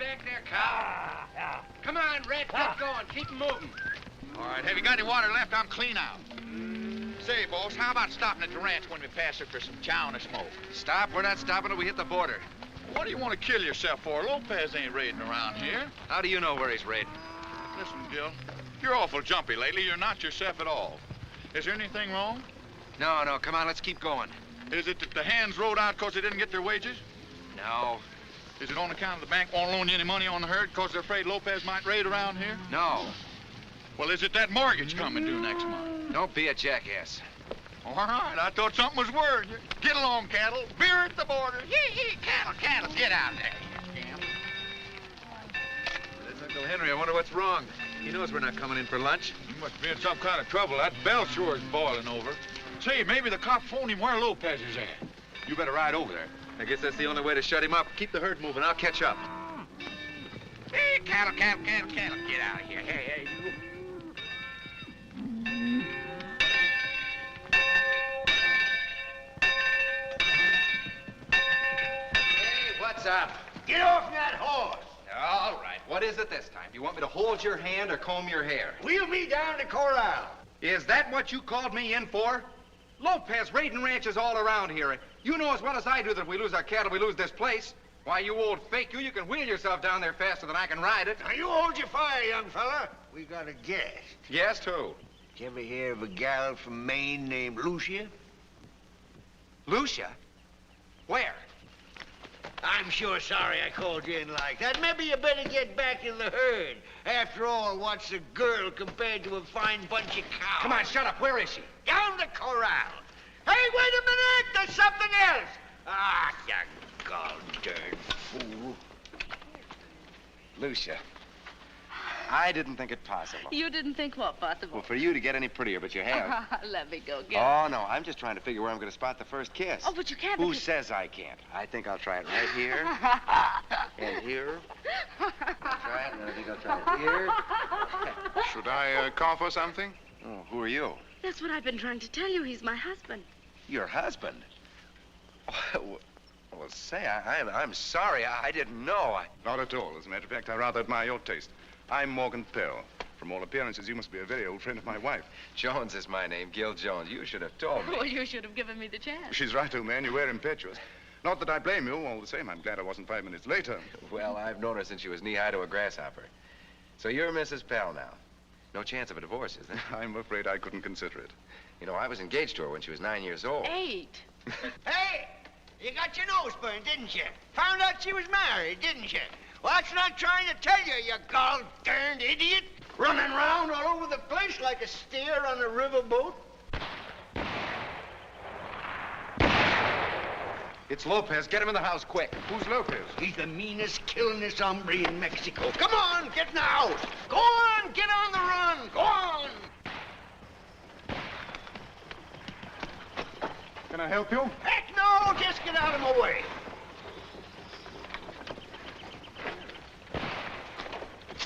back there, Cow. Come on, Red, get going. Keep 'em moving. All right, have you got any water left? I'm clean out. Say, boss, how about stopping at the ranch when we pass it for some chow and a smoke? Stop? We're not stopping till we hit the border. What do you want to kill yourself for? Lopez ain't raiding around here. How do you know where he's raiding? Listen, Gil, you're awful jumpy lately. You're not yourself at all. Is there anything wrong? No, come on, let's keep going. Is it that the hands rode out because they didn't get their wages? No. Is it on account of the bank won't loan you any money on the herd because they're afraid Lopez might raid around here? No. Well, is it that mortgage coming due next month? Don't be a jackass. All right, I thought something was worrying you. Get along, cattle. Beer at the border. Yee, cattle, get out there. That's Uncle Henry. I wonder what's wrong. He knows we're not coming in for lunch. You must be in some kind of trouble. That bell sure is boiling over. Say, maybe the cop phoned him where Lopez is at. You better ride over there. I guess that's the only way to shut him up. Keep the herd moving. I'll catch up. Hey, cattle, get out of here. Hey, you. Hey, what's up? Get off that horse. All right. What is it this time? Do you want me to hold your hand or comb your hair? We'll be down the corral. Is that what you called me in for? Lopez raiding ranches all around here. You know as well as I do that if we lose our cattle, we lose this place. Why, you old fake, you can wheel yourself down there faster than I can ride it. Now, you hold your fire, young fella. We got a guest. Guest who? Did you ever hear of a gal from Maine named Lucia? Lucia? Where? I'm sure sorry I called you in like that. Maybe you better get back in the herd. After all, what's a girl compared to a fine bunch of cows? Come on, shut up. Where is she? Down the corral. Hey, wait a minute! There's something else! Ah, you gall-darn fool. Lucia. I didn't think it possible. You didn't think what possible? Well, for you to get any prettier, but you have. Let me go get Oh, no, I'm just trying to figure where I'm going to spot the first kiss. Oh, but you can't. Who says I can't? I think I'll try it right here. And here. I'll try it, and I think I'll try it here. Should I call for something? Oh, who are you? That's what I've been trying to tell you. He's my husband. Your husband? Well, say, I'm sorry. I didn't know. Not at all. As a matter of fact, I rather admire your taste. I'm Morgan Pell. From all appearances, you must be a very old friend of my wife. Jones is my name, Gil Jones. You should have told me. Well, you should have given me the chance. She's right, old man. You were impetuous. Not that I blame you. All the same, I'm glad I wasn't 5 minutes later. Well, I've known her since she was knee-high to a grasshopper. So you're Mrs. Pell now. No chance of a divorce, is there? I'm afraid I couldn't consider it. You know, I was engaged to her when she was 9 years old. 8. Hey, you got your nose burned, didn't you? Found out she was married, didn't you? Well, that's what I'm trying to tell you, you gall-darned idiot. Running around all over the place like a steer on a riverboat. It's Lopez. Get him in the house, quick. Who's Lopez? He's the meanest, killingest hombre in Mexico. Come on, get in the house. Go on, get on the run. Go on. Can I help you? Heck no, just get out of my way.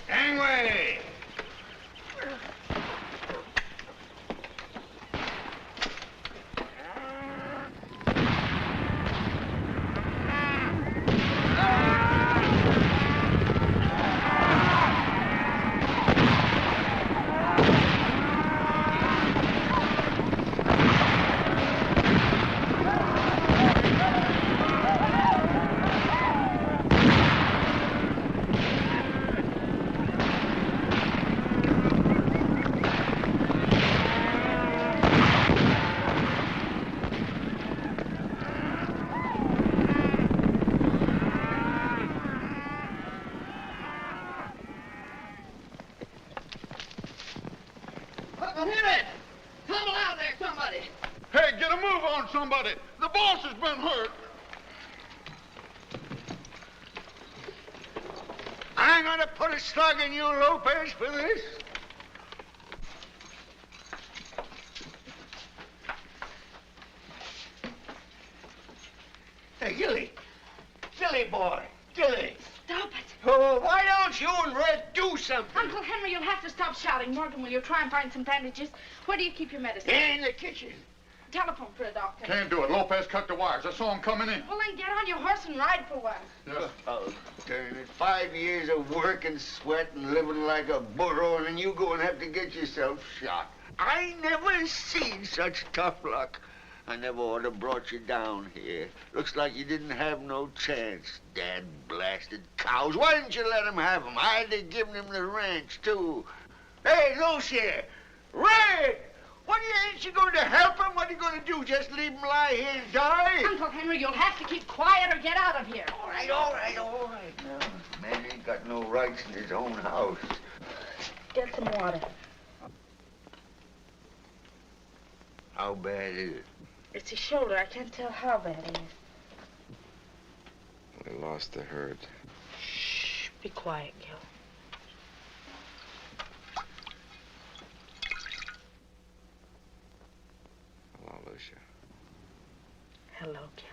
Gangway. Somebody. The boss has been hurt. I'm gonna put a slug in you, Lopez, for this. Hey, Gilly. Gilly, boy. Gilly. Stop it. Oh, why don't you and Red do something? Uncle Henry, you'll have to stop shouting. Morgan, will you try and find some bandages? Where do you keep your medicine? In the kitchen. Telephone for a doctor. Can't do it. Lopez cut the wires. I saw him coming in. Well, then get on your horse and ride for once. Yes. Oh, darn it. 5 years of work and sweat and living like a burro, and then you go and have to get yourself shot. I never seen such tough luck. I never ought to brought you down here. Looks like you didn't have no chance. Dad blasted cows. Why didn't you let him have them? I'd have given him the ranch, too. Hey, Lucy! Red! Ain't you going to help him? What are you going to do? Just leave him lie here and die? Uncle Henry, you'll have to keep quiet or get out of here. All right. Now, man ain't got no rights in his own house. Get some water. How bad is it? It's his shoulder. I can't tell how bad it is. We lost the herd. Shh. Be quiet, Gil. Hello, Lucia. Hello, Gil.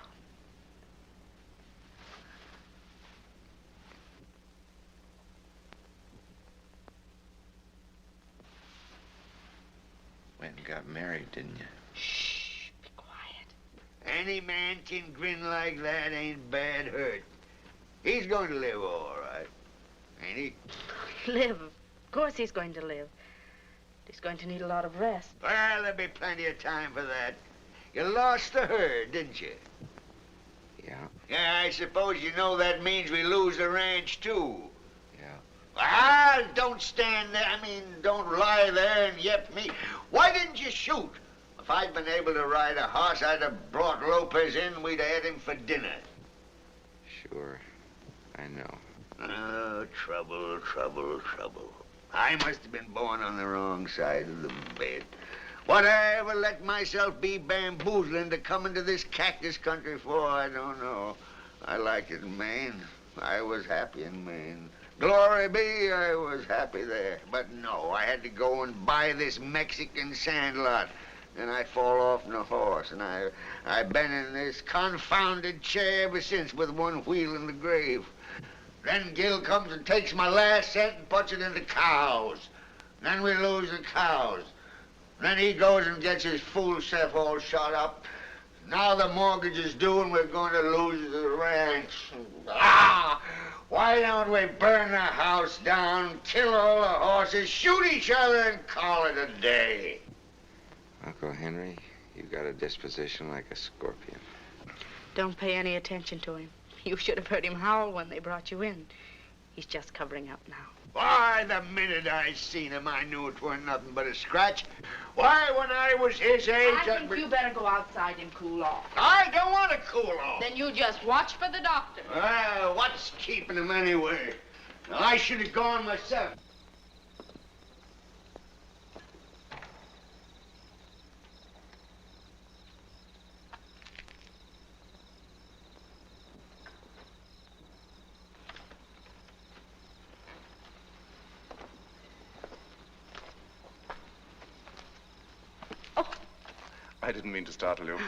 Went and got married, didn't you? Shh. Be quiet. Any man can grin like that ain't bad hurt. He's going to live all right, ain't he? Live. Of course he's going to live. He's going to need a lot of rest. Well, there'll be plenty of time for that. You lost the herd, didn't you? Yeah. Yeah, I suppose you know that means we lose the ranch, too. Yeah. Ah, don't stand there. Don't lie there and yep me. Why didn't you shoot? If I'd been able to ride a horse, I'd have brought Lopez in. We'd have had him for dinner. Sure. I know. Oh, trouble. I must have been born on the wrong side of the bed. What I ever let myself be bamboozled into coming to this cactus country for, I don't know. I liked it in Maine. I was happy in Maine. Glory be, I was happy there. But no, I had to go and buy this Mexican sand lot. And I fall off my horse, and I've been in this confounded chair ever since with one wheel in the grave. Then Gil comes and takes my last cent and puts it into cows. Then we lose the cows. Then he goes and gets his fool self all shot up. Now the mortgage is due and we're going to lose the ranch. Ah! Why don't we burn the house down, kill all the horses, shoot each other, and call it a day? Uncle Henry, you got a disposition like a scorpion. Don't pay any attention to him. You should have heard him howl when they brought you in. He's just covering up now. Why, the minute I seen him, I knew it weren't nothing but a scratch. Why, when I was his age... I think you better go outside and cool off. I don't want to cool off. Then you just watch for the doctor. Well, what's keeping him anyway? I should have gone myself. I didn't mean to startle you.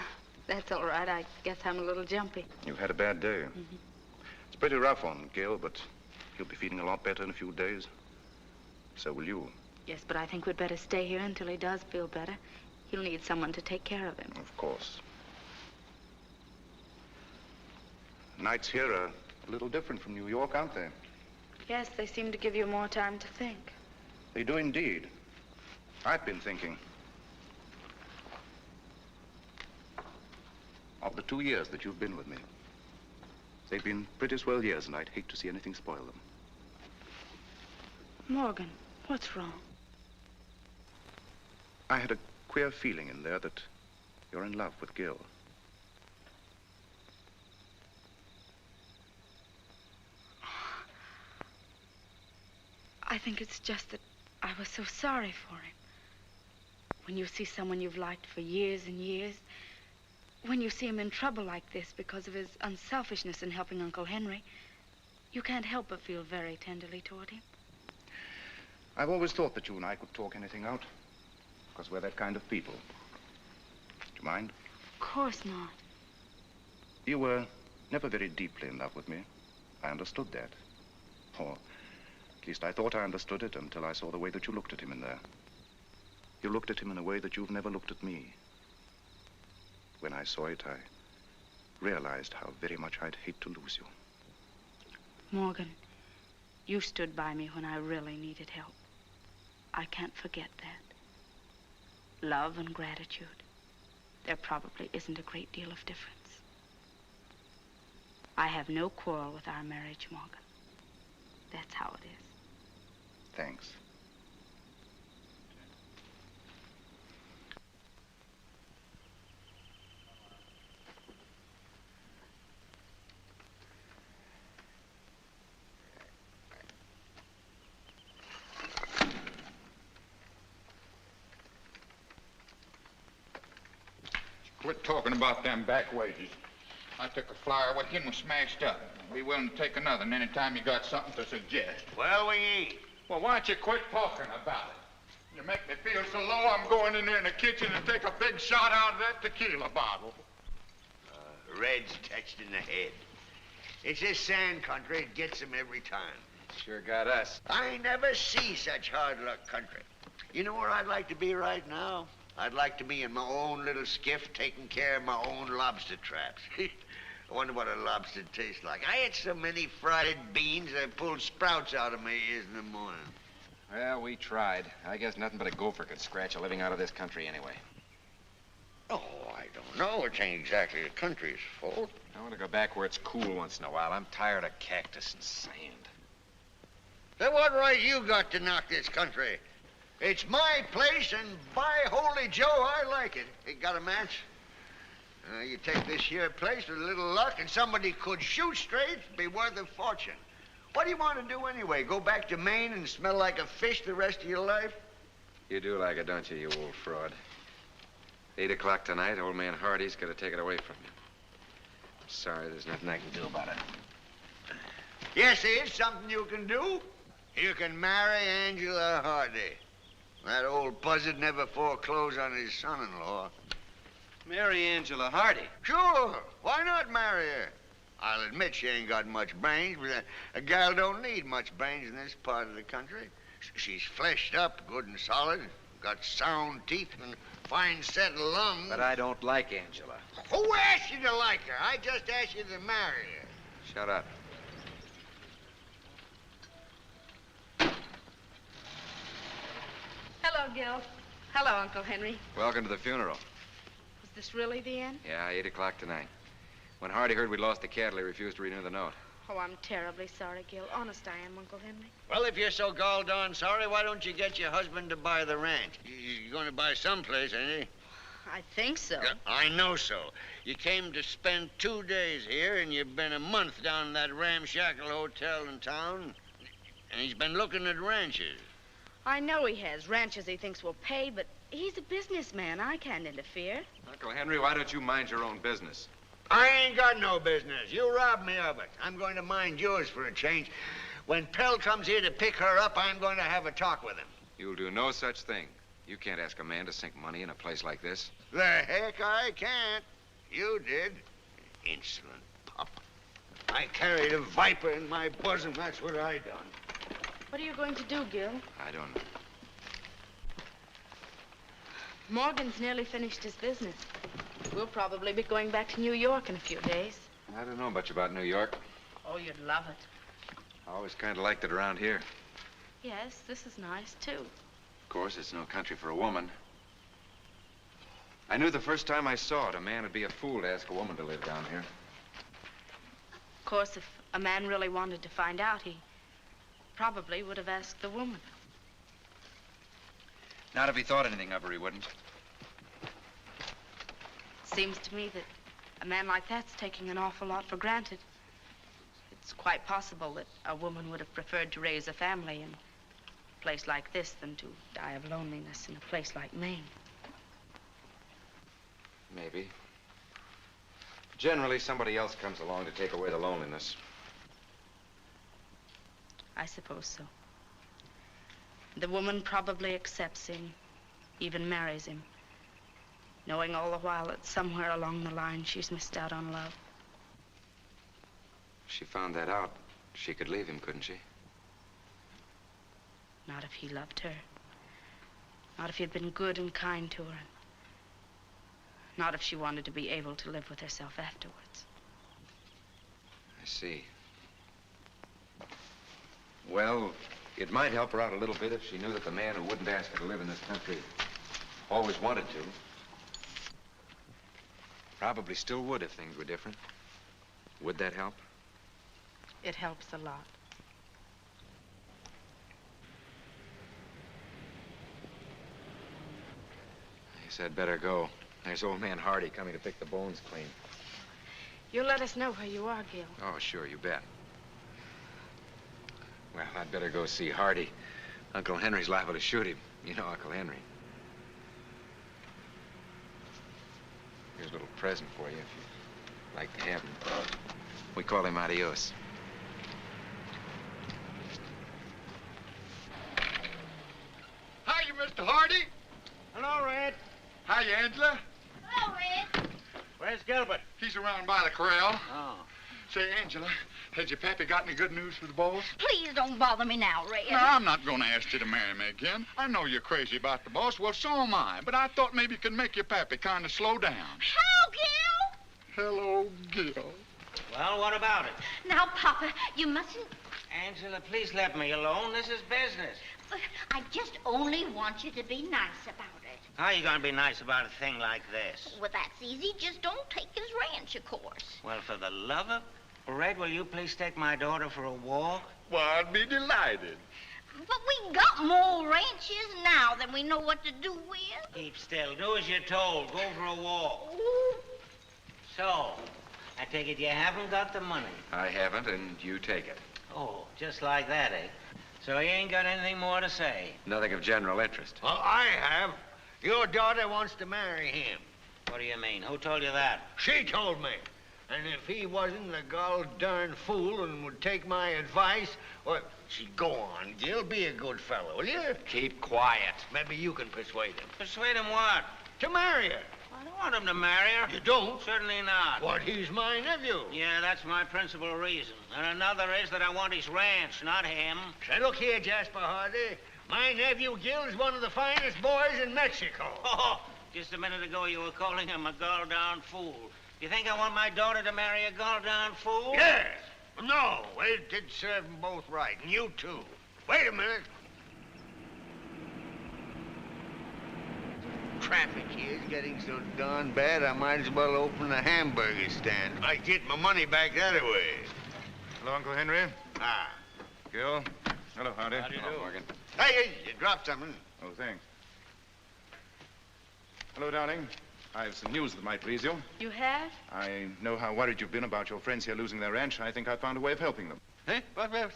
That's all right. I guess I'm a little jumpy. You've had a bad day. It's pretty rough on Gil, but he'll be feeling a lot better in a few days. So will you. Yes, but I think we'd better stay here until he does feel better. He'll need someone to take care of him. Of course. Nights here are a little different from New York, aren't they? Yes, they seem to give you more time to think. They do indeed. I've been thinking. Of the 2 years that you've been with me. They've been pretty swell years, and I'd hate to see anything spoil them. Morgan, what's wrong? I had a queer feeling in there that you're in love with Gil. I think it's just that I was so sorry for him. When you see someone you've liked for years and years, when you see him in trouble like this because of his unselfishness in helping Uncle Henry, you can't help but feel very tenderly toward him. I've always thought that you and I could talk anything out, because we're that kind of people. Do you mind? Of course not. You were never very deeply in love with me. I understood that. Or at least I thought I understood it until I saw the way that you looked at him in there. You looked at him in a way that you've never looked at me. When I saw it, I realized how very much I'd hate to lose you. Morgan, you stood by me when I really needed help. I can't forget that. Love and gratitude. There probably isn't a great deal of difference. I have no quarrel with our marriage, Morgan. That's how it is. Thanks. Quit talking about them back wages. I took a flyer. What him was smashed up. Be willing to take another and anytime you got something to suggest. Well, we ain't. Well, why don't you quit talking about it? You make me feel so low, I'm going in there in the kitchen and take a big shot out of that tequila bottle. Red's touched in the head. It's this sand country. It gets him every time. Sure got us. I never see such hard luck country. You know where I'd like to be right now? I'd like to be in my own little skiff taking care of my own lobster traps. I wonder what a lobster tastes like. I ate so many fried beans, I pulled sprouts out of my ears in the morning. Well, we tried. I guess nothing but a gopher could scratch a living out of this country anyway. Oh, I don't know. It ain't exactly the country's fault. I want to go back where it's cool once in a while. I'm tired of cactus and sand. Then what right you got to knock this country? It's my place, and by holy Joe, I like it. It got a match? You take this here place with a little luck, and somebody could shoot straight, it'd be worth a fortune. What do you want to do anyway? Go back to Maine and smell like a fish the rest of your life? You do like it, don't you, you old fraud? 8 o'clock tonight, old man Hardy's gonna take it away from you. I'm sorry, there's nothing I can do about it. Yes, there is something you can do. You can marry Angela Hardy. That old buzzard never foreclosed on his son-in-law. Marry Angela Hardy? Sure. Why not marry her? I'll admit she ain't got much brains, but a gal don't need much brains in this part of the country. She's fleshed up, good and solid, got sound teeth and fine set of lungs. But I don't like Angela. Who asked you to like her? I just asked you to marry her. Shut up. Hello, Gil. Hello, Uncle Henry. Welcome to the funeral. Was this really the end? Yeah, 8 o'clock tonight. When Hardy heard we'd lost the cattle, he refused to renew the note. Oh, I'm terribly sorry, Gil. Honest, I am, Uncle Henry. Well, if you're so gall darn sorry, why don't you get your husband to buy the ranch? You're going to buy someplace, ain't he? I think so. Yeah, I know so. You came to spend 2 days here, and you've been a month down in that ramshackle hotel in town, and he's been looking at ranches. I know he has ranches he thinks will pay, but he's a businessman. I can't interfere. Uncle Henry, why don't you mind your own business? I ain't got no business. You robbed me of it. I'm going to mind yours for a change. When Pell comes here to pick her up, I'm going to have a talk with him. You'll do no such thing. You can't ask a man to sink money in a place like this. The heck I can't. You did. Insolent pup. I carried a viper in my bosom. That's what I done. What are you going to do, Gil? I don't know. Morgan's nearly finished his business. We'll probably be going back to New York in a few days. I don't know much about New York. Oh, you'd love it. I always kind of liked it around here. Yes, this is nice, too. Of course, it's no country for a woman. I knew the first time I saw it, a man would be a fool to ask a woman to live down here. Of course, if a man really wanted to find out, he probably would have asked the woman. Not if he thought anything of her, he wouldn't. Seems to me that a man like that's taking an awful lot for granted. It's quite possible that a woman would have preferred to raise a family in a place like this than to die of loneliness in a place like Maine. Maybe. Generally, somebody else comes along to take away the loneliness. I suppose so. The woman probably accepts him, even marries him, knowing all the while that somewhere along the line she's missed out on love. If she found that out, she could leave him, couldn't she? Not if he loved her. Not if he'd been good and kind to her. Not if she wanted to be able to live with herself afterwards. I see. Well, it might help her out a little bit if she knew that the man who wouldn't ask her to live in this country always wanted to. Probably still would if things were different. Would that help? It helps a lot. I guess I'd better go. There's old man Hardy coming to pick the bones clean. You'll let us know where you are, Gil. Oh, sure, you bet. Well, I'd better go see Hardy. Uncle Henry's liable to shoot him. You know Uncle Henry. Here's a little present for you if you'd like to have him. We call him Adios. Hiya, Mr. Hardy. Hello, Red. Hiya, Angela. Hello, Red. Where's Gilbert? He's around by the corral. Oh. Say, Angela, has your pappy got any good news for the boss? Please don't bother me now, Red. No, I'm not going to ask you to marry me again. I know you're crazy about the boss. Well, so am I. But I thought maybe you could make your pappy kind of slow down. How, Gil? Hello, Gil. Well, what about it? Now, Papa, you mustn't... Angela, please let me alone. This is business. I just only want you to be nice about it. How are you going to be nice about a thing like this? Well, that's easy. Just don't take his ranch, of course. Well, for the love of... Red, will you please take my daughter for a walk? Well, I'd be delighted. But we got more ranches now than we know what to do with. Keep still. Do as you're told. Go for a walk. Ooh. So, I take it you haven't got the money. I haven't, and you take it. Oh, just like that, eh? So you ain't got anything more to say? Nothing of general interest. Well, I have. Your daughter wants to marry him. What do you mean? Who told you that? She told me. And if he wasn't a gol darn fool and would take my advice, well, go on, Gil. Be a good fellow, will you? Keep quiet. Maybe you can persuade him. Persuade him what? To marry her. I don't want him to marry her. You don't? Certainly not. What, he's my nephew. Yeah, that's my principal reason. And another is that I want his ranch, not him. Say, look here, Jasper Hardy. My nephew Gil is one of the finest boys in Mexico. Oh, just a minute ago you were calling him a gol-darn fool. You think I want my daughter to marry a gol-darn fool? Yes. No, it did serve them both right, and you too. Wait a minute. Traffic here is getting so darn bad, I might as well open a hamburger stand. I get my money back that way. Hello, Uncle Henry. Ah. Gil. Hello, Hardy. How do you Hello, do? Morgan. Hey, you dropped something. Oh, thanks. Hello, darling. I have some news that might please you. You have? I know how worried you've been about your friends here losing their ranch. I think I found a way of helping them. Huh? What?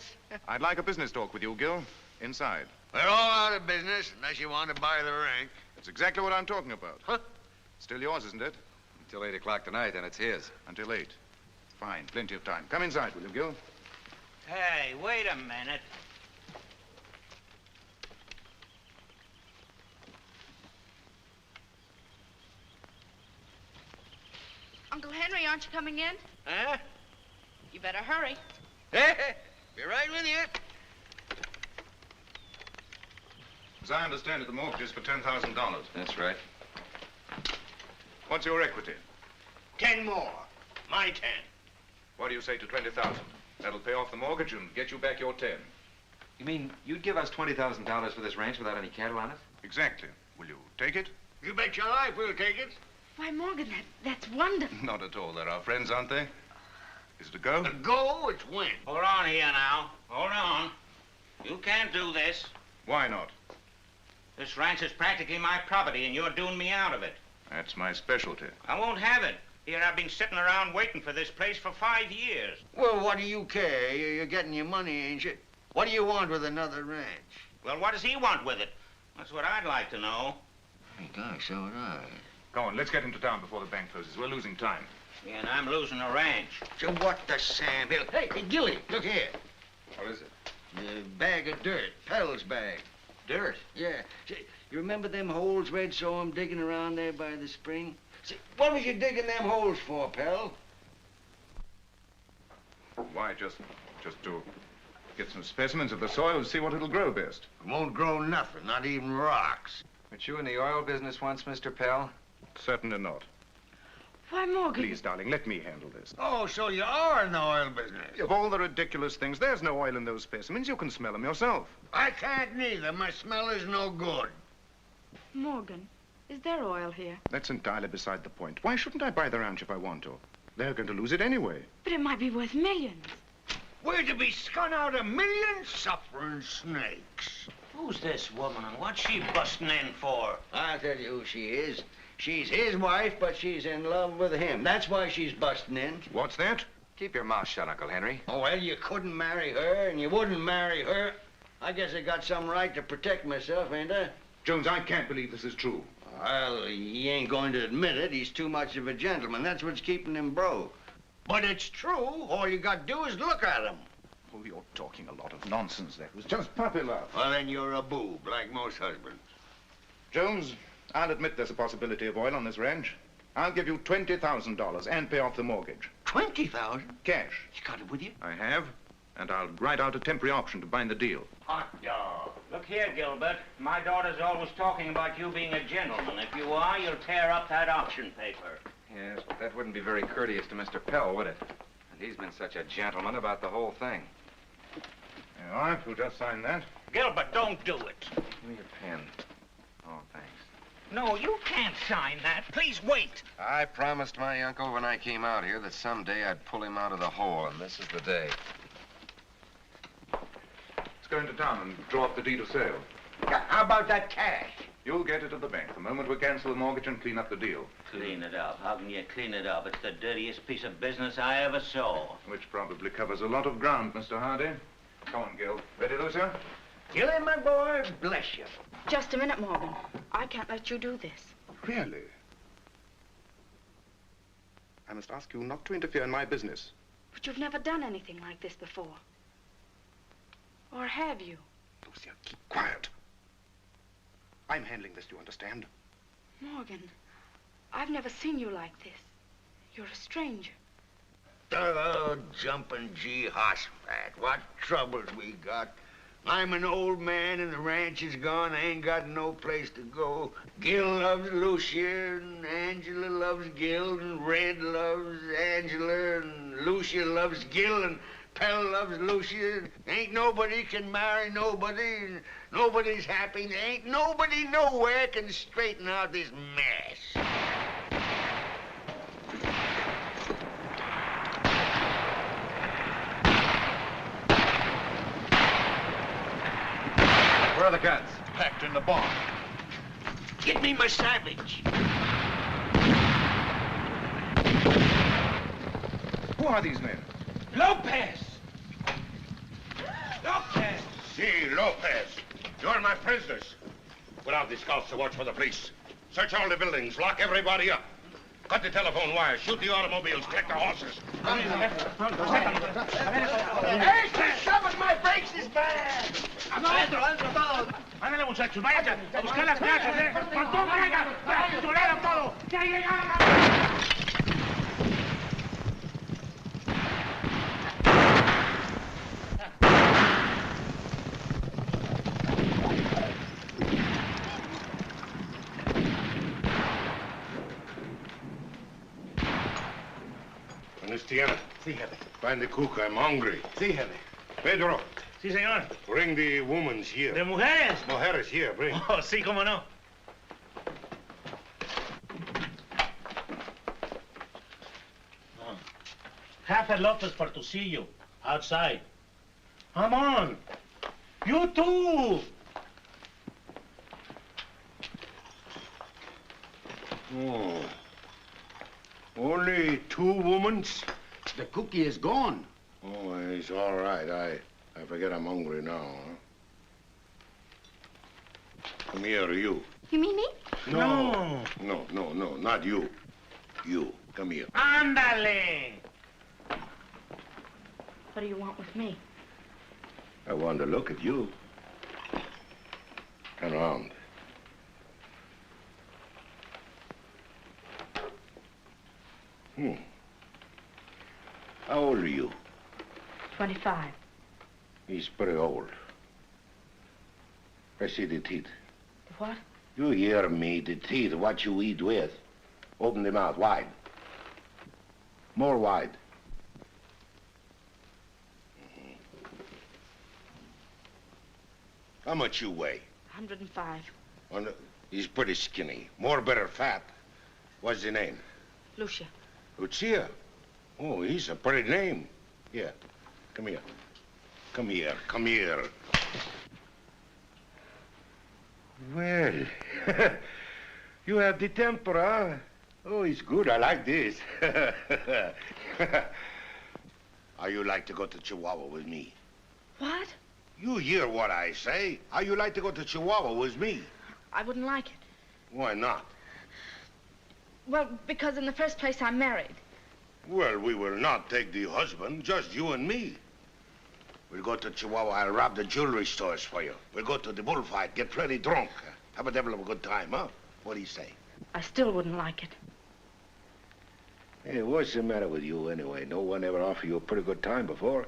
I'd like a business talk with you, Gil. Inside. We're all out of business unless you want to buy the ranch. That's exactly what I'm talking about. Huh? Still yours, isn't it? Until 8 o'clock tonight, then it's his. Until 8. Fine. Plenty of time. Come inside, will you, Gil? Hey, wait a minute. Uncle Henry, aren't you coming in? Huh? You better hurry. Be right with you. As I understand it, the mortgage is for $10,000. That's right. What's your equity? 10 more. My 10. What do you say to 20,000? That'll pay off the mortgage and get you back your 10. You mean you'd give us $20,000 for this ranch without any cattle on it? Exactly. Will you take it? You bet your life we'll take it. Why, Morgan, that's wonderful. Not at all. They're our friends, aren't they? Is it a go? A go, it's win. Hold on here now. Hold on. You can't do this. Why not? This ranch is practically my property, and you're doing me out of it. That's my specialty. I won't have it. Here, I've been sitting around waiting for this place for 5 years. Well, what do you care? You're getting your money, ain't you? What do you want with another ranch? Well, what does he want with it? That's what I'd like to know. Hey, gosh, so would I. Go on, let's get into town before the bank closes. We're losing time. Yeah, and I'm losing a ranch. So what the Sam Hill? Hey, Gilly, look here. What is it? The bag of dirt, Pell's bag. Dirt. Yeah. See, you remember them holes Red saw him digging around there by the spring? See, what was you digging them holes for, Pell? Why, just to get some specimens of the soil and see what it'll grow best. It won't grow nothing, not even rocks. Weren't you in the oil business once, Mr. Pell? Certainly not. Why, Morgan. Please, darling, let me handle this. Oh, so you are in the oil business. Of all the ridiculous things, there's no oil in those specimens. You can smell them yourself. I can't neither. My smell is no good. Morgan, is there oil here? That's entirely beside the point. Why shouldn't I buy the ranch if I want to? They're going to lose it anyway. But it might be worth millions. We're to be scun out a million suffering snakes. Who's this woman and what's she busting in for? I'll tell you who she is. She's his wife, but she's in love with him. That's why she's busting in. What's that? Keep your mouth shut, Uncle Henry. Oh, well, you couldn't marry her, and you wouldn't marry her. I guess I got some right to protect myself, ain't I? Jones, I can't believe this is true. Well, he ain't going to admit it. He's too much of a gentleman. That's what's keeping him broke. But it's true. All you got to do is look at him. Oh, you're talking a lot of nonsense. That was just puppy love. Well, then you're a boob, like most husbands. Jones, I'll admit there's a possibility of oil on this ranch. I'll give you $20,000 and pay off the mortgage. 20,000? Cash. You got it with you? I have, and I'll write out a temporary auction to bind the deal. Hot dog. Look here, Gilbert. My daughter's always talking about you being a gentleman. If you are, you'll tear up that auction paper. Yes, but that wouldn't be very courteous to Mr. Pell, would it? And he's been such a gentleman about the whole thing. All right, we'll just sign that. Gilbert, don't do it. Give me your pen. Oh, thanks. No, you can't sign that. Please wait. I promised my uncle when I came out here that someday I'd pull him out of the hole, and this is the day. Let's go into town and draw up the deed of sale. How about that cash? You'll get it at the bank the moment we cancel the mortgage and clean up the deal. Clean it up? How can you clean it up? It's the dirtiest piece of business I ever saw. Which probably covers a lot of ground, Mr. Hardy. Come on, Gil. Ready, Lucia? Gilly, my boy, bless you. Just a minute, Morgan. I can't let you do this. Really? I must ask you not to interfere in my business. But you've never done anything like this before. Or have you? Lucia, keep quiet. I'm handling this, do you understand? Morgan, I've never seen you like this. You're a stranger. Oh, jumping gee hossfat. What troubles we got. I'm an old man and the ranch is gone. I ain't got no place to go. Gil loves Lucia and Angela loves Gil and Red loves Angela and Lucia loves Gil and Pell loves Lucia. Ain't nobody can marry nobody and nobody's happy. Ain't nobody nowhere can straighten out this mess. Where are the guns? Packed in the barn. Get me my savage. Who are these men? Lopez! Lopez! Si, Lopez. You're my prisoners. Put out the scouts to watch for the police. Search all the buildings. Lock everybody up. Cut the telephone wires. Shoot the automobiles. Take the horses. Hey, she's shoving my brakes is bad. Ándale, muchachos. Váyanse a buscar las placas, ¿eh? ¡Pantón, venga! ¡Pistoleros todo! ¡Ya llegaron! Cristiana. Sí, jefe. Find the cook. I'm hungry. Sí, jefe. Pedro, Sí, señor. bring the women's here. ¿De mujeres? Mujeres here, bring. Oh, sí, cómo no. Half a Lopez Portucillo, outside. Come on. You too. Oh. Only 2 women? The cookie is gone. Oh, it's all right. I forget I'm hungry now, huh? Come here, you. You mean me? No, not you. You, come here. Ándale. What do you want with me? I want to look at you. Turn around. How old are you? 25. He's pretty old. I see the teeth. What? You hear me, the teeth, what you eat with. Open the mouth wide. More wide. How much you weigh? 105. He's pretty skinny. More better fat. What's your name? Lucia. Lucia? Oh, he's a pretty name. Yeah. Come here. Come here. Come here. Well, you have the temper, huh? Oh, it's good. I like this. How you like to go to Chihuahua with me? What? You hear what I say. How you like to go to Chihuahua with me? I wouldn't like it. Why not? Well, because in the first place, I'm married. Well, we will not take the husband, just you and me. We'll go to Chihuahua. I'll rob the jewelry stores for you. We'll go to the bullfight, get plenty drunk. Have a devil of a good time, huh? What do you say? I still wouldn't like it. Hey, what's the matter with you anyway? No one ever offered you a pretty good time before.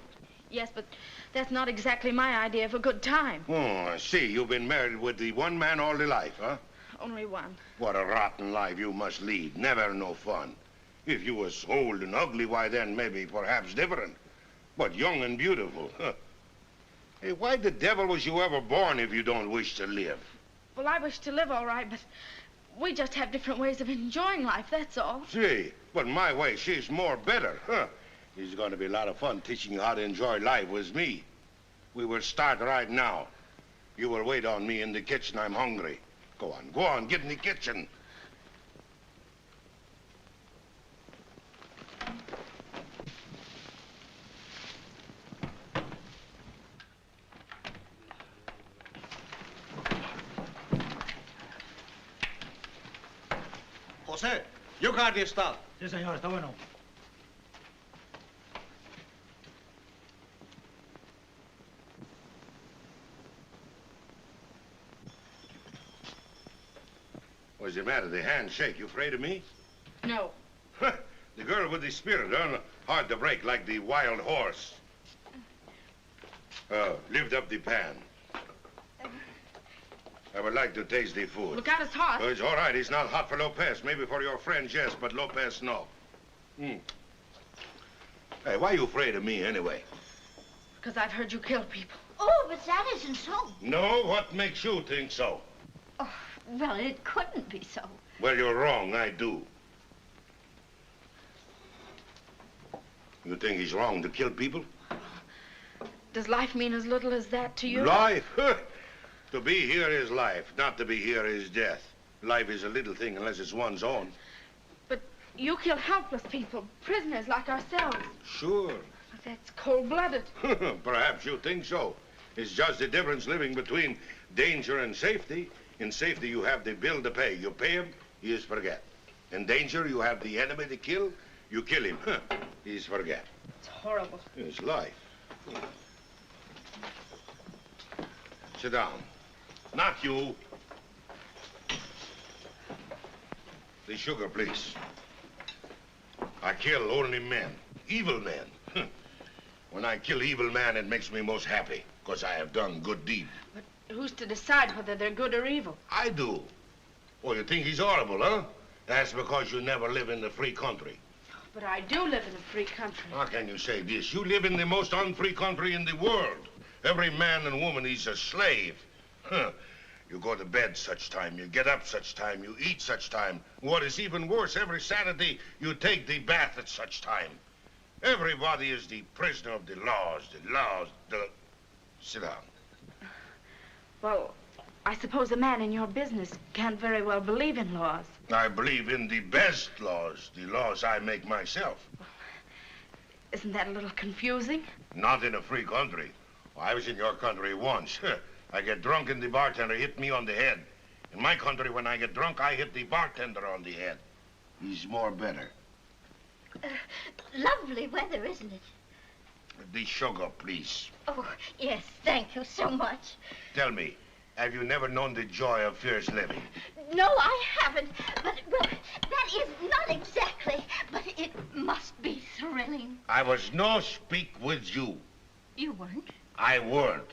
Yes, but that's not exactly my idea of a good time. Oh, I see. You've been married with the one man all your life, huh? Only one. What a rotten life you must lead. Never no fun. If you was old and ugly, why then maybe perhaps different. But young and beautiful, huh? Hey, why the devil was you ever born if you don't wish to live? Well, I wish to live all right, but we just have different ways of enjoying life, that's all. See, but my way, she's more better, huh? It's going to be a lot of fun teaching you how to enjoy life with me. We will start right now. You will wait on me in the kitchen. I'm hungry. Go on, get in the kitchen. José, you got this stuff. Sí, señor, está bueno. What's the matter? The hand shake. You afraid of me? No. The girl with the spirit, huh? Hard to break like the wild horse. Lift up the pan. I would like to taste the food. Look out, it's hot. Oh, it's all right. It's not hot for Lopez. Maybe for your friends, yes, but Lopez, no. Hey, why are you afraid of me, anyway? Because I've heard you kill people. Oh, but that isn't so. No? What makes you think so? Oh, well, it couldn't be so. Well, you're wrong. I do. You think he's wrong to kill people? Does life mean as little as that to you? Life? To be here is life. Not to be here is death. Life is a little thing unless it's one's own. But you kill helpless people, prisoners like ourselves. Sure. But that's cold-blooded. Perhaps you think so. It's just the difference living between danger and safety. In safety, you have the bill to pay. You pay him, he is forget. In danger, you have the enemy to kill. You kill him, he's forget. It's horrible. It's life. Sit down. Not you. The sugar, please. I kill only men. Evil men. When I kill evil man, it makes me most happy, because I have done good deed. But who's to decide whether they're good or evil? I do. Oh, you think he's horrible, huh? That's because you never live in the free country. But I do live in a free country. How can you say this? You live in the most unfree country in the world. Every man and woman is a slave. You go to bed such time, you get up such time, you eat such time. What is even worse, every Saturday you take the bath at such time. Everybody is the prisoner of the laws. Sit down. Well, I suppose a man in your business can't very well believe in laws. I believe in the best laws, the laws I make myself. Isn't that a little confusing? Not in a free country. I was in your country once. I get drunk and the bartender hit me on the head. In my country, when I get drunk, I hit the bartender on the head. He's more better. Lovely weather, isn't it? The sugar, please. Oh, yes, thank you so much. Tell me, have you never known the joy of fierce living? No, I haven't. But, well, that is not exactly. But it must be thrilling. I was no speak with you. You weren't? I weren't.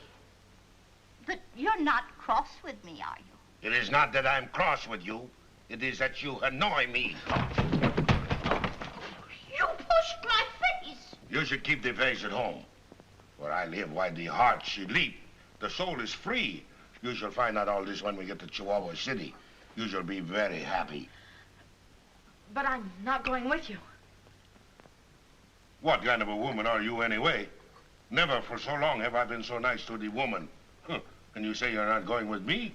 But you're not cross with me, are you? It is not that I'm cross with you. It is that you annoy me. You push washed my face. You should keep the face at home. Where I live, why, the heart should leap. The soul is free. You shall find out all this when we get to Chihuahua City. You shall be very happy. But I'm not going with you. What kind of a woman are you anyway? Never for so long have I been so nice to the woman. Huh. And you say you're not going with me?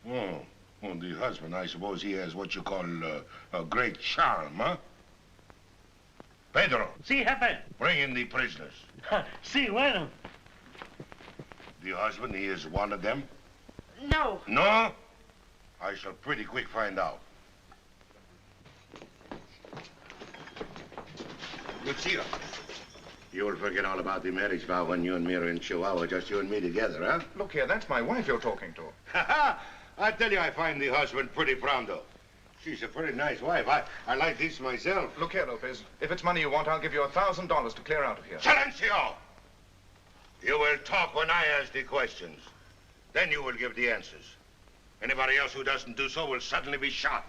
Oh, well, the husband, I suppose he has what you call a great charm, huh? Pedro. Sí, jefe. Bring in the prisoners. Sí, bueno. The husband, he is one of them? No. No? I shall pretty quick find out. Lucia, you'll forget all about the marriage vow when you and me are in Chihuahua, just you and me together, huh? Look here, that's my wife you're talking to. Ha-ha! I tell you, I find the husband pretty pronto. She's a pretty nice wife. I like this myself. Look here, Lopez. If it's money you want, I'll give you $1,000 to clear out of here. Silencio! You will talk when I ask the questions. Then you will give the answers. Anybody else who doesn't do so will suddenly be shot.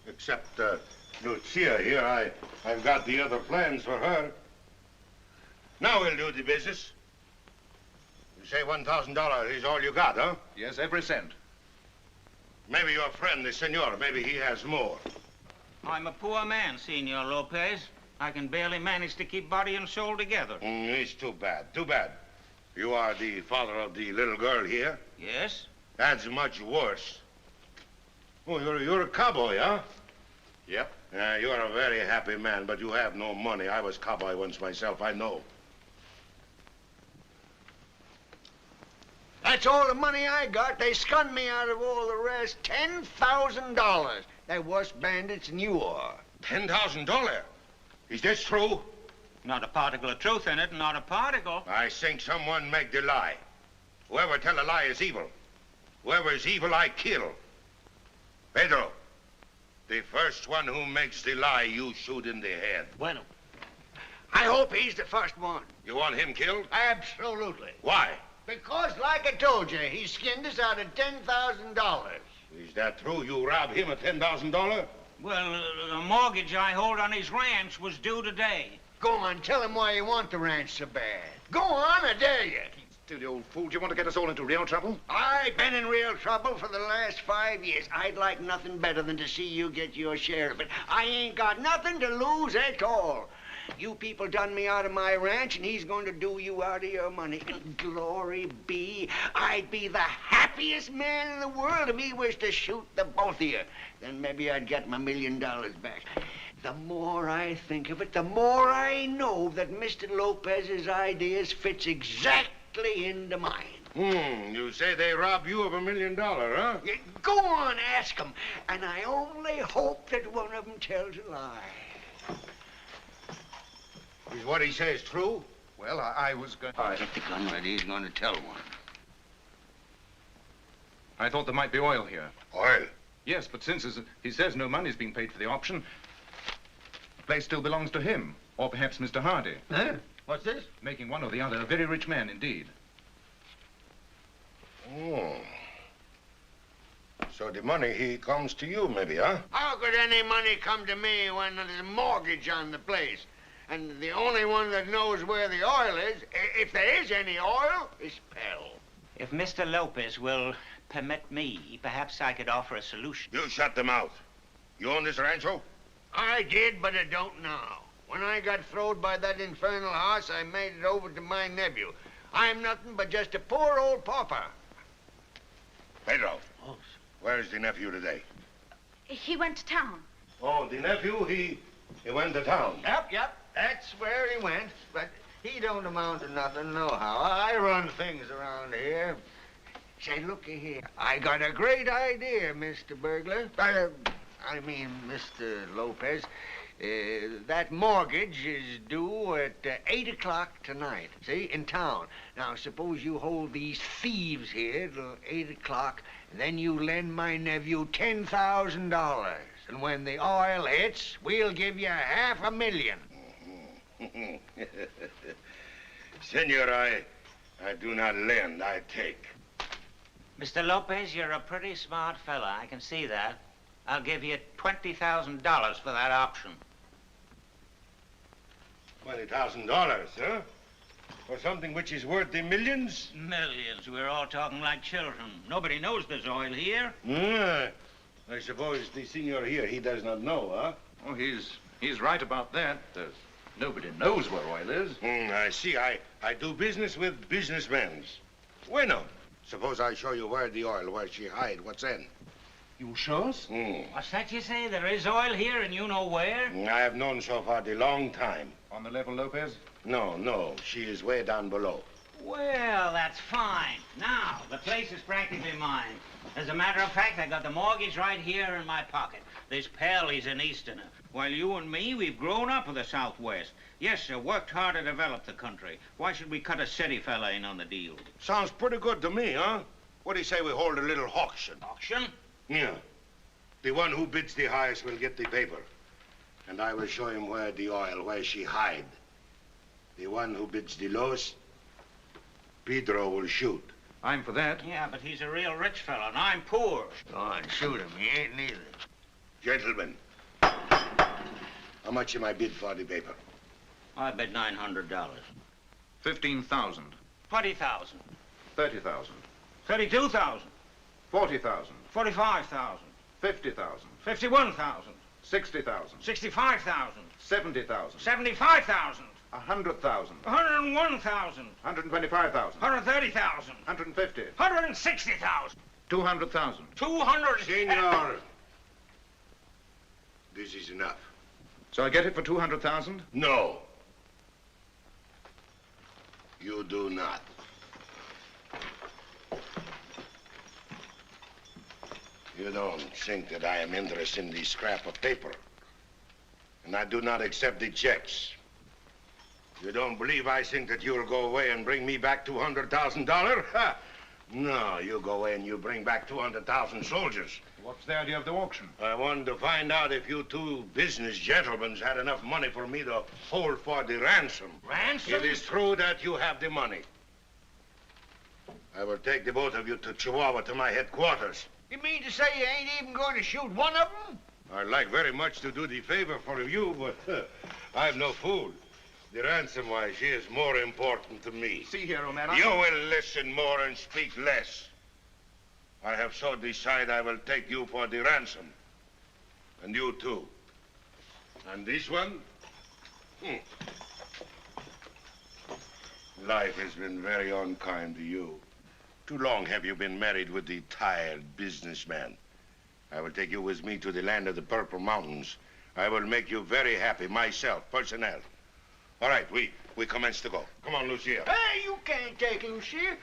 Except, Lucia here. I've got the other plans for her. Now we'll do the business. You say $1,000 is all you got, huh? Yes, every cent. Maybe your friend, the senor, maybe he has more. I'm a poor man, Senor Lopez. I can barely manage to keep body and soul together. It's too bad, too bad. You are the father of the little girl here? Yes? That's much worse. Oh, you're a cowboy, huh? Yep. You're a very happy man, but you have no money. I was cowboy once myself, I know. That's all the money I got. They scunned me out of all the rest. $10,000. They're worse bandits than you are. $10,000? Is this true? Not a particle of truth in it, not a particle. I think someone make the lie. Whoever tell a lie is evil. Whoever is evil, I kill. Pedro, the first one who makes the lie, you shoot in the head. Bueno. I hope he's the first one. You want him killed? Absolutely. Why? Because, like I told you, he skinned us out of $10,000. Is that true? You robbed him of $10,000? Well, the mortgage I hold on his ranch was due today. Go on, tell him why you want the ranch so bad. Go on, I dare you. Still, you old fool, do you want to get us all into real trouble? I've been in real trouble for the last 5 years. I'd like nothing better than to see you get your share of it. I ain't got nothing to lose at all. You people done me out of my ranch, and he's going to do you out of your money. Glory be. I'd be the happiest man in the world if he was to shoot the both of you. Then maybe I'd get my $1 million back. The more I think of it, the more I know that Mr. Lopez's ideas fits exactly into mine. You say they robbed you of $1 million, huh? Yeah, go on, ask them. And I only hope that one of them tells a lie. Is what he says true? Well, I was going... Get the gun ready. He's going to tell one. I thought there might be oil here. Oil? Yes, but since he says no money's being paid for the auction, the place still belongs to him, or perhaps Mr. Hardy. Huh? What's this? Making one or the other a very rich man indeed. Oh. So the money, he comes to you, maybe, huh? How could any money come to me when there's a mortgage on the place? And the only one that knows where the oil is, if there is any oil, is Pell. If Mr. Lopez will permit me, perhaps I could offer a solution. You shut them out. You own this rancho? I did, but I don't now. When I got throwed by that infernal horse, I made it over to my nephew. I'm nothing but just a poor old pauper. Pedro, where's the nephew today? He went to town. Oh, the nephew, he went to town. Yep. That's where he went, but he don't amount to nothing nohow. I run things around here. Say, looky here. I got a great idea, Mr. Burglar. I mean, Mr. Lopez. That mortgage is due at 8 o'clock tonight, see, in town. Now, suppose you hold these thieves here till 8 o'clock, and then you lend my nephew $10,000. And when the oil hits, we'll give you $500,000. Senor, I do not lend, I take. Mr. Lopez, you're a pretty smart fella. I can see that. I'll give you $20,000 for that option. $20,000, huh? For something which is worth the millions? Millions. We're all talking like children. Nobody knows there's oil here. I suppose the senor here, he does not know, huh? Oh, he's right about that. Nobody knows where oil is. I see. I do business with businessmen. Bueno. Suppose I show you where the oil, where she hide, what's in. You show us? What's that you say? There is oil here and you know where? I have known so far the long time. On the level, Lopez? No. She is way down below. Well, that's fine. Now, the place is practically mine. As a matter of fact, I got the mortgage right here in my pocket. This pal, he's an Easterner. While you and me, we've grown up with the Southwest. Yes, sir, worked hard to develop the country. Why should we cut a city fella in on the deal? Sounds pretty good to me, huh? What do you say we hold a little auction? Auction? Yeah. The one who bids the highest will get the paper. And I will show him where the oil, where she hide. The one who bids the lowest, Pedro will shoot. I'm for that. Yeah, but he's a real rich fella, and I'm poor. Go on, shoot him. He ain't neither. Gentlemen, how much am I bid for the paper? I bid $900. 15,000. 20,000. 30,000. 32,000. 40,000. 45,000. 50,000. 51,000. 60,000. 65,000. 70,000. 75,000. 100,000. 101,000. 125,000. 130,000. 150. 160,000. 200,000. 200. Senor, this is enough. So I get it for 200,000? No. You do not. You don't think that I am interested in the scrap of paper. And I do not accept the checks. You don't believe I think that you'll go away and bring me back $200,000? Ha! No, you go away and you bring back 200,000 soldiers. What's the idea of the auction? I wanted to find out if you two business gentlemen had enough money for me to hold for the ransom. Ransom? It is true that you have the money. I will take the both of you to Chihuahua to my headquarters. You mean to say you ain't even going to shoot one of them? I'd like very much to do the favor for you, but I'm no fool. The ransom, why, she is more important to me. See here, old man. You will listen more and speak less. I have so decided I will take you for the ransom. And you too. And this one? Life has been very unkind to you. Too long have you been married with the tired businessman. I will take you with me to the land of the Purple Mountains. I will make you very happy, myself, personnel. All right, we commence to go. Come on, Lucia. Hey, you can't take Lucia.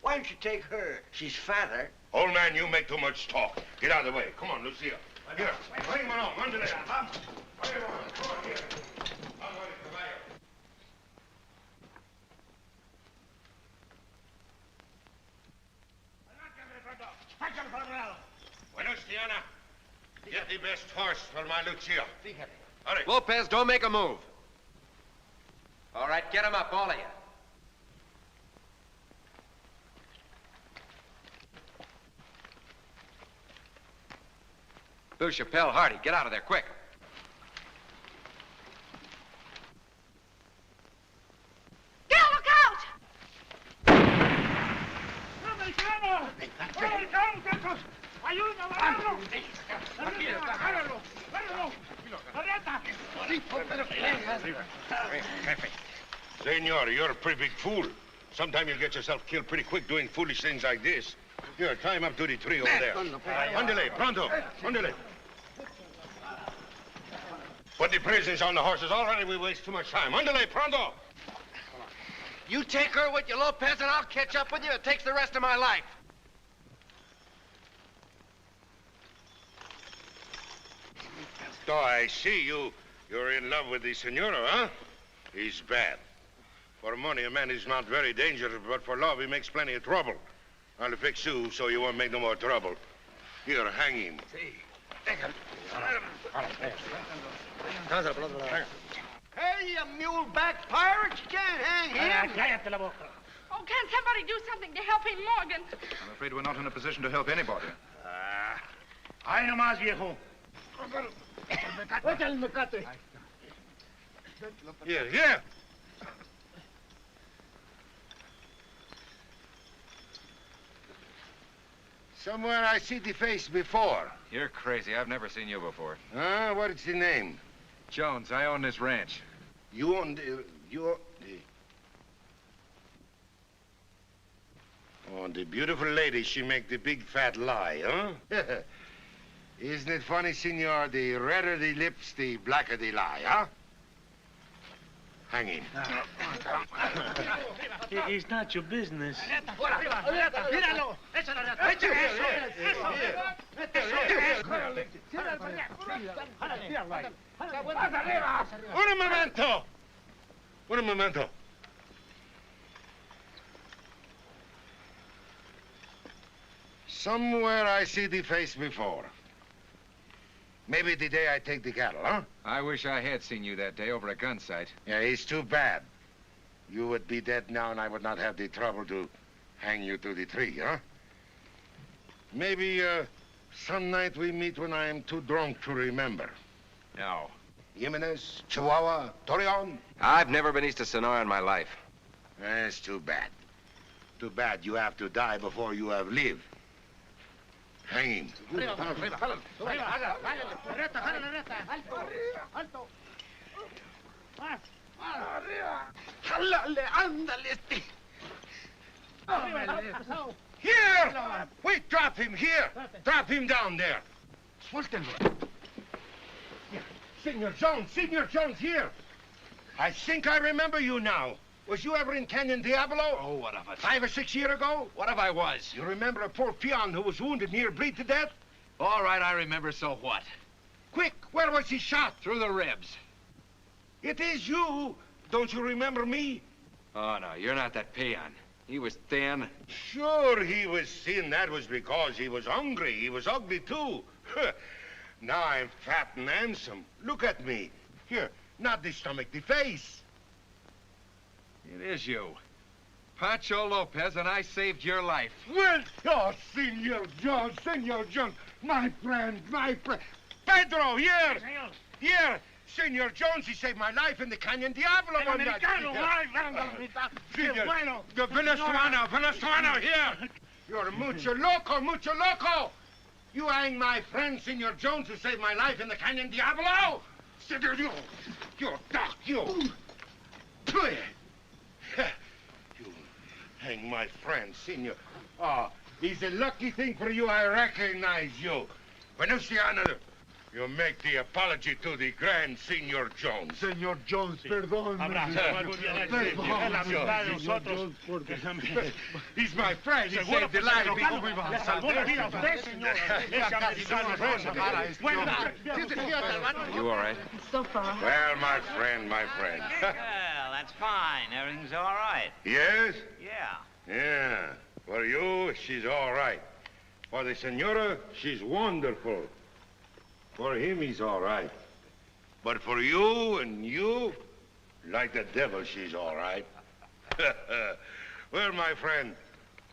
Why don't you take her? She's fatter. Old man, you make too much talk. Get out of the way. Come on, Lucia. Here, bring him along. Under there. Come on, here. Buenos, Diana. Get the best horse for my Lucia. Hurry. Lopez, don't make a move. All right, get him up, all of you. Bill Chappelle, Hardy, get out of there, quick. Gil, look out! Senor, you're a pretty big fool. Sometime you'll get yourself killed pretty quick doing foolish things like this. Here, tie him up to the tree over there. Andale, pronto. Andale. Put the prisoners on the horses. Already we waste too much time. Andale, pronto. You take her with you, Lopez, and I'll catch up with you. It takes the rest of my life. So I see you're in love with the senora, huh? He's bad. For money, a man is not very dangerous, but for love, he makes plenty of trouble. I'll fix you so you won't make no more trouble. Here, hang him. Hey, you mule-back pirates, you can't hang him. Oh, can somebody do something to help him, Morgan? I'm afraid we're not in a position to help anybody. Ay nomás, viejo. Here, here. Somewhere I see the face before. You're crazy. I've never seen you before. Huh? What is the name? Jones, I own this ranch. You own the... Oh, the beautiful lady, she make the big fat lie, huh? Isn't it funny, senor? The redder the lips, the blacker the lie, huh? Hang him. It's not your business. Un momento! Un momento. Somewhere I see the face before. Maybe the day I take the cattle, huh? I wish I had seen you that day over a gun sight. Yeah, it's too bad. You would be dead now, and I would not have the trouble to hang you to the tree, huh? Maybe, some night we meet when I am too drunk to remember. No. Jimenez, Chihuahua, Torreon? I've never been east of Sonora in my life. That's too bad. Too bad you have to die before you have lived. Hang him. Here! Wait, drop him here. Drop him down there. Senor Jones, here. I think I remember you now. Was you ever in Canyon Diablo? Oh, what of it? 5 or 6 years ago? What if I was? You remember a poor peon who was wounded near bleed to death? All right, I remember, so what? Quick, where was he shot? Through the ribs. It is you. Don't you remember me? Oh, no, you're not that peon. He was thin. Sure he was thin. That was because he was hungry. He was ugly, too. Now I'm fat and handsome. Look at me. Here, not the stomach, the face. It is you. Pancho Lopez, and I saved your life. Well, oh, Senor Jones, my friend. Pedro, here. Here. Senor Jones, he saved my life in the Canyon Diablo. The Venezuela, here. You're mucho loco. You ain't my friend, Senor Jones, who saved my life in the Canyon Diablo. You doc, you. You hang my friend, Senor. Oh, it's a lucky thing for you I recognize you. Venustiano, you make the apology to the Grand Senor Jones. Senor Jones, perdón. He's my friend. He saved the life. You all right? So far. Well, my friend. Well, that's fine. Everything's all right. Yes? Yeah. Yeah. For you, she's all right. For the senora, she's wonderful. For him, he's all right. But for you and you, like the devil, she's all right. Well, my friend,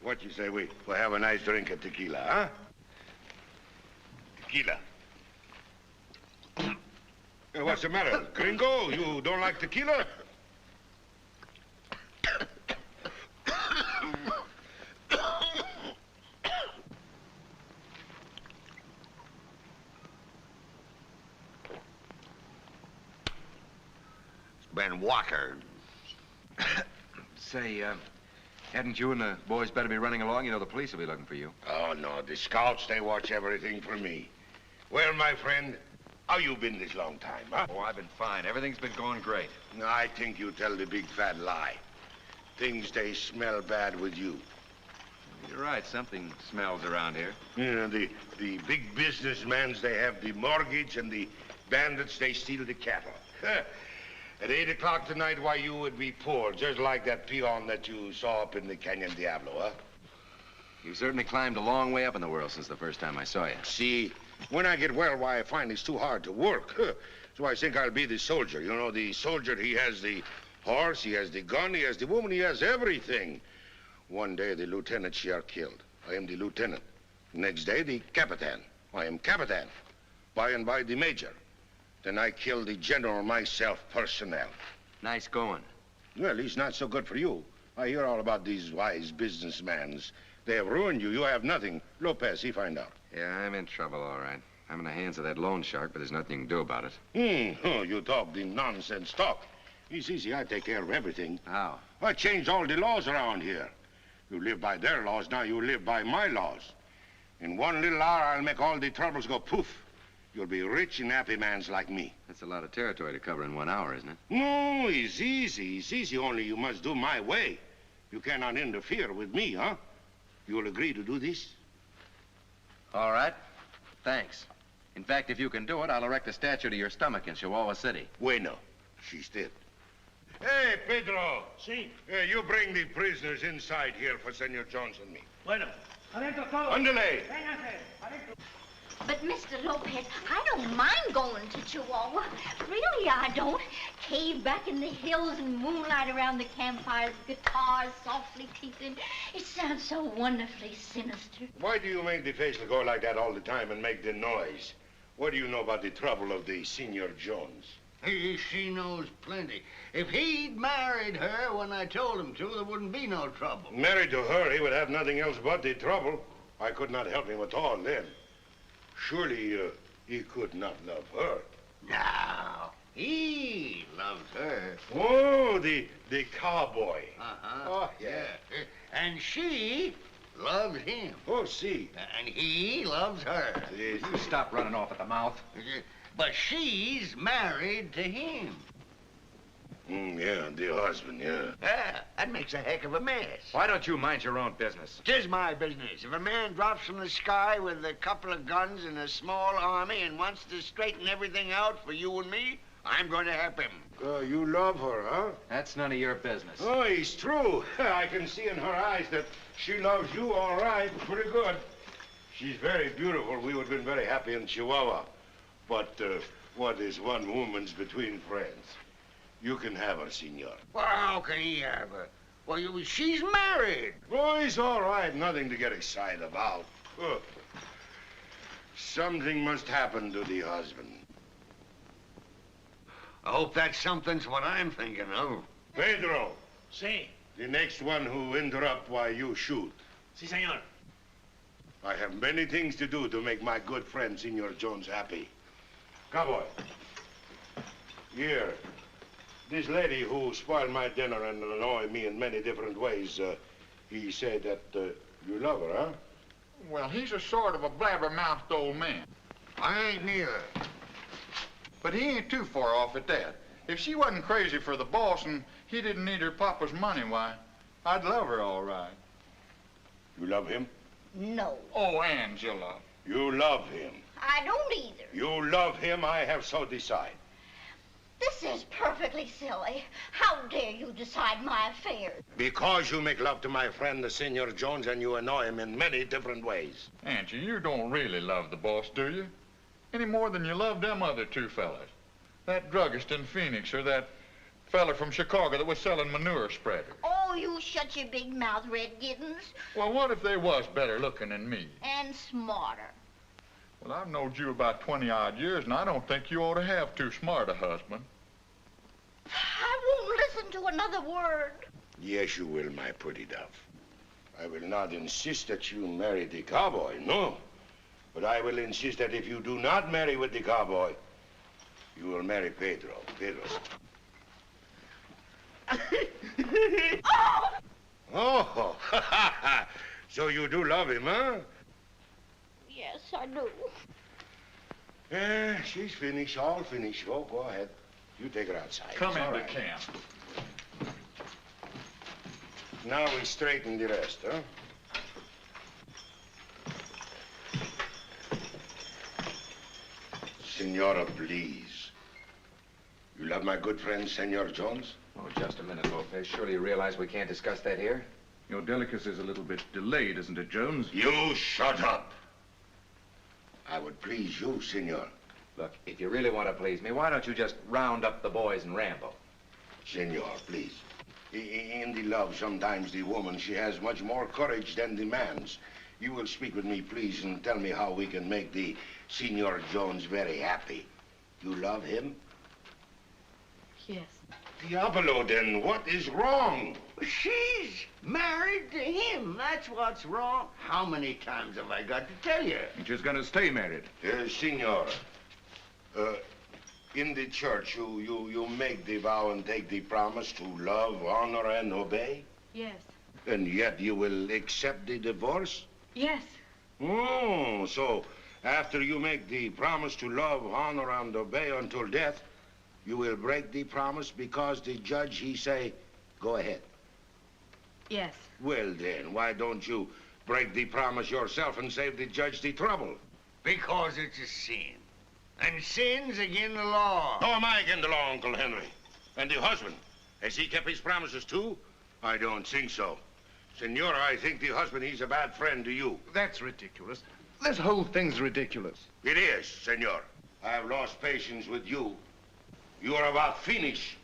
what you say we have a nice drink of tequila, huh? Tequila. What's the matter, gringo? You don't like tequila? Ben Walker. Say, hadn't you and the boys better be running along? You know the police will be looking for you. Oh, no. The scouts, they watch everything for me. Well, my friend, how you been this long time, huh? Oh, I've been fine. Everything's been going great. No, I think you tell the big fat lie. Things, they smell bad with you. You're right. Something smells around here. You know, the big businessmen, they have the mortgage, and the bandits, they steal the cattle. At 8 o'clock tonight, why, you would be poor, just like that peon that you saw up in the Canyon Diablo, huh? You've certainly climbed a long way up in the world since the first time I saw you. See, when I get well, why, I find it's too hard to work. So I think I'll be the soldier. You know, the soldier, he has the horse, he has the gun, he has the woman, he has everything. One day, the lieutenant, she are killed. I am the lieutenant. Next day, the capitan. I am capitan. By and by, the major. Then I killed the general myself, personnel. Nice going. Well, he's not so good for you. I hear all about these wise businessmen. They have ruined you. You have nothing. Lopez, he find out. Yeah, I'm in trouble, all right. I'm in the hands of that loan shark, but there's nothing you can do about it. Oh, you talk the nonsense talk. It's easy. I take care of everything. How? I changed all the laws around here. You live by their laws, now you live by my laws. In 1 little hour, I'll make all the troubles go poof. You'll be rich and happy mans like me. That's a lot of territory to cover in 1 hour, isn't it? No, it's easy. It's easy, only you must do my way. You cannot interfere with me, huh? You'll agree to do this? All right. Thanks. In fact, if you can do it, I'll erect a statue to your stomach in Chihuahua City. Bueno. She's dead. Hey, Pedro. Si. You bring the prisoners inside here for Senor Jones and me. Bueno. Adentro todos. Underlay. Vénganse. Adentro. But, Mr. Lopez, I don't mind going to Chihuahua. Really, I don't. Cave back in the hills and moonlight around the campfires, guitars softly tinkling. It sounds so wonderfully sinister. Why do you make the face go like that all the time and make the noise? What do you know about the trouble of the Senor Jones? She knows plenty. If he'd married her when I told him to, there wouldn't be no trouble. Married to her, he would have nothing else but the trouble. I could not help him at all then. Surely, he could not love her. No, he loves her. Oh, the cowboy. Uh-huh. Oh, yeah. And she loves him. Oh, see. And he loves her. Yes. You stop running off at the mouth. But she's married to him. Yeah, the husband, yeah. That makes a heck of a mess. Why don't you mind your own business? 'Tis my business. If a man drops from the sky with a couple of guns and a small army and wants to straighten everything out for you and me, I'm going to help him. You love her, huh? That's none of your business. Oh, it's true. I can see in her eyes that she loves you all right, pretty good. She's very beautiful. We would have been very happy in Chihuahua. But what is one woman's between friends? You can have her, senor. Well, how can he have her? Well, she's married. Oh, it's all right. Nothing to get excited about. Something must happen to the husband. I hope that something's what I'm thinking of. Pedro, Si. the next one who interrupt while you shoot. Si, senor. I have many things to do to make my good friend, Senor Jones, happy. Cowboy. Here. This lady who spoiled my dinner and annoyed me in many different ways, he said that you love her, huh? Well, he's a sort of a blabbermouthed old man. I ain't neither. But he ain't too far off at that. If she wasn't crazy for the boss and he didn't need her papa's money, why, I'd love her all right. You love him? No, Oh, Angela. You love him. I don't either. You love him, I have so decided. This is perfectly silly. How dare you decide my affairs? Because you make love to my friend, the Senor Jones, and you annoy him in many different ways. Auntie, you don't really love the boss, do you? Any more than you love them other two fellas. That druggist in Phoenix or that fella from Chicago that was selling manure spreader. Oh, you shut your big mouth, Red Giddens. Well, what if they was better looking than me? And smarter. Well, I've known you about 20-odd years, and I don't think you ought to have too smart a husband. I won't listen to another word. Yes, you will, my pretty dove. I will not insist that you marry the cowboy, no. But I will insist that if you do not marry with the cowboy, you will marry Pedro. Pedro. Oh! Oh, so you do love him, huh? Yes, I do. She's finished, all finished. Oh, go ahead. You take her outside. Come It's all into right. camp. Now we straighten the rest, huh? Senora, please. You love my good friend, Senor Jones? Oh, just a minute, Lopez. Surely you realize we can't discuss that here? Your delicacy is a little bit delayed, isn't it, Jones? You shut up. I would please you, Senor. Look, if you really want to please me, why don't you just round up the boys and ramble? Senor, please. In the love, sometimes the woman, she has much more courage than the man's. You will speak with me, please, and tell me how we can make the Senor Jones very happy. You love him? Yes. Diablo, then what is wrong? She's married to him. That's what's wrong. How many times have I got to tell you? She's gonna stay married. Senor, in the church, you make the vow and take the promise to love, honor, and obey? Yes. And yet you will accept the divorce? Yes. Oh, so after you make the promise to love, honor, and obey until death, you will break the promise because the judge, he say, go ahead. Yes. Well, then, why don't you break the promise yourself and save the judge the trouble? Because it's a sin. And sin's against the law. How am I against the law, Uncle Henry? And the husband, has he kept his promises too? I don't think so. Senora, I think the husband, he's a bad friend to you. That's ridiculous. This whole thing's ridiculous. It is, senor. I have lost patience with you. You are about finished.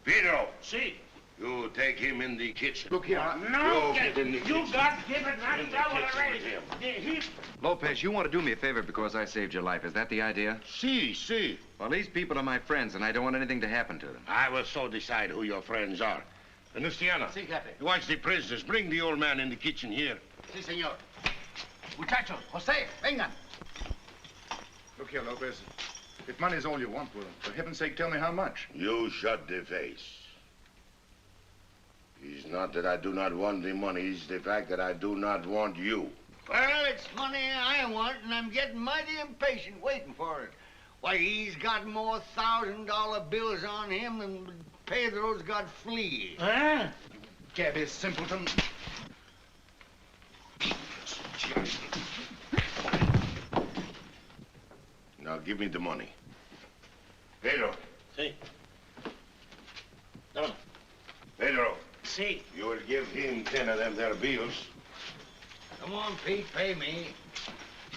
Pedro. See. You take him in the kitchen. Look here. No, You get in the kitchen. you got to give it not In the trouble kitchen already. with him. Lopez, you want to do me a favor because I saved your life. Is that the idea? See. Well, these people are my friends, and I don't want anything to happen to them. I will so decide who your friends are. Luciana, Si, jefe. watch the prisoners. Bring the old man in the kitchen here. Si, señor. Muchachos, José, vengan. Look here, Lopez. If money's all you want, well, for heaven's sake, tell me how much. You shut the face. It's not that I do not want the money. It's the fact that I do not want you. Well, it's money I want, and I'm getting mighty impatient waiting for it. Why, he's got more $1,000 bills on him than Pedro's got fleas. Huh? Gabby simpleton. Now give me the money. Pedro. Si. Toma. Pedro, Si. you will give him 10 of them there bills. Come on, Pete, pay me.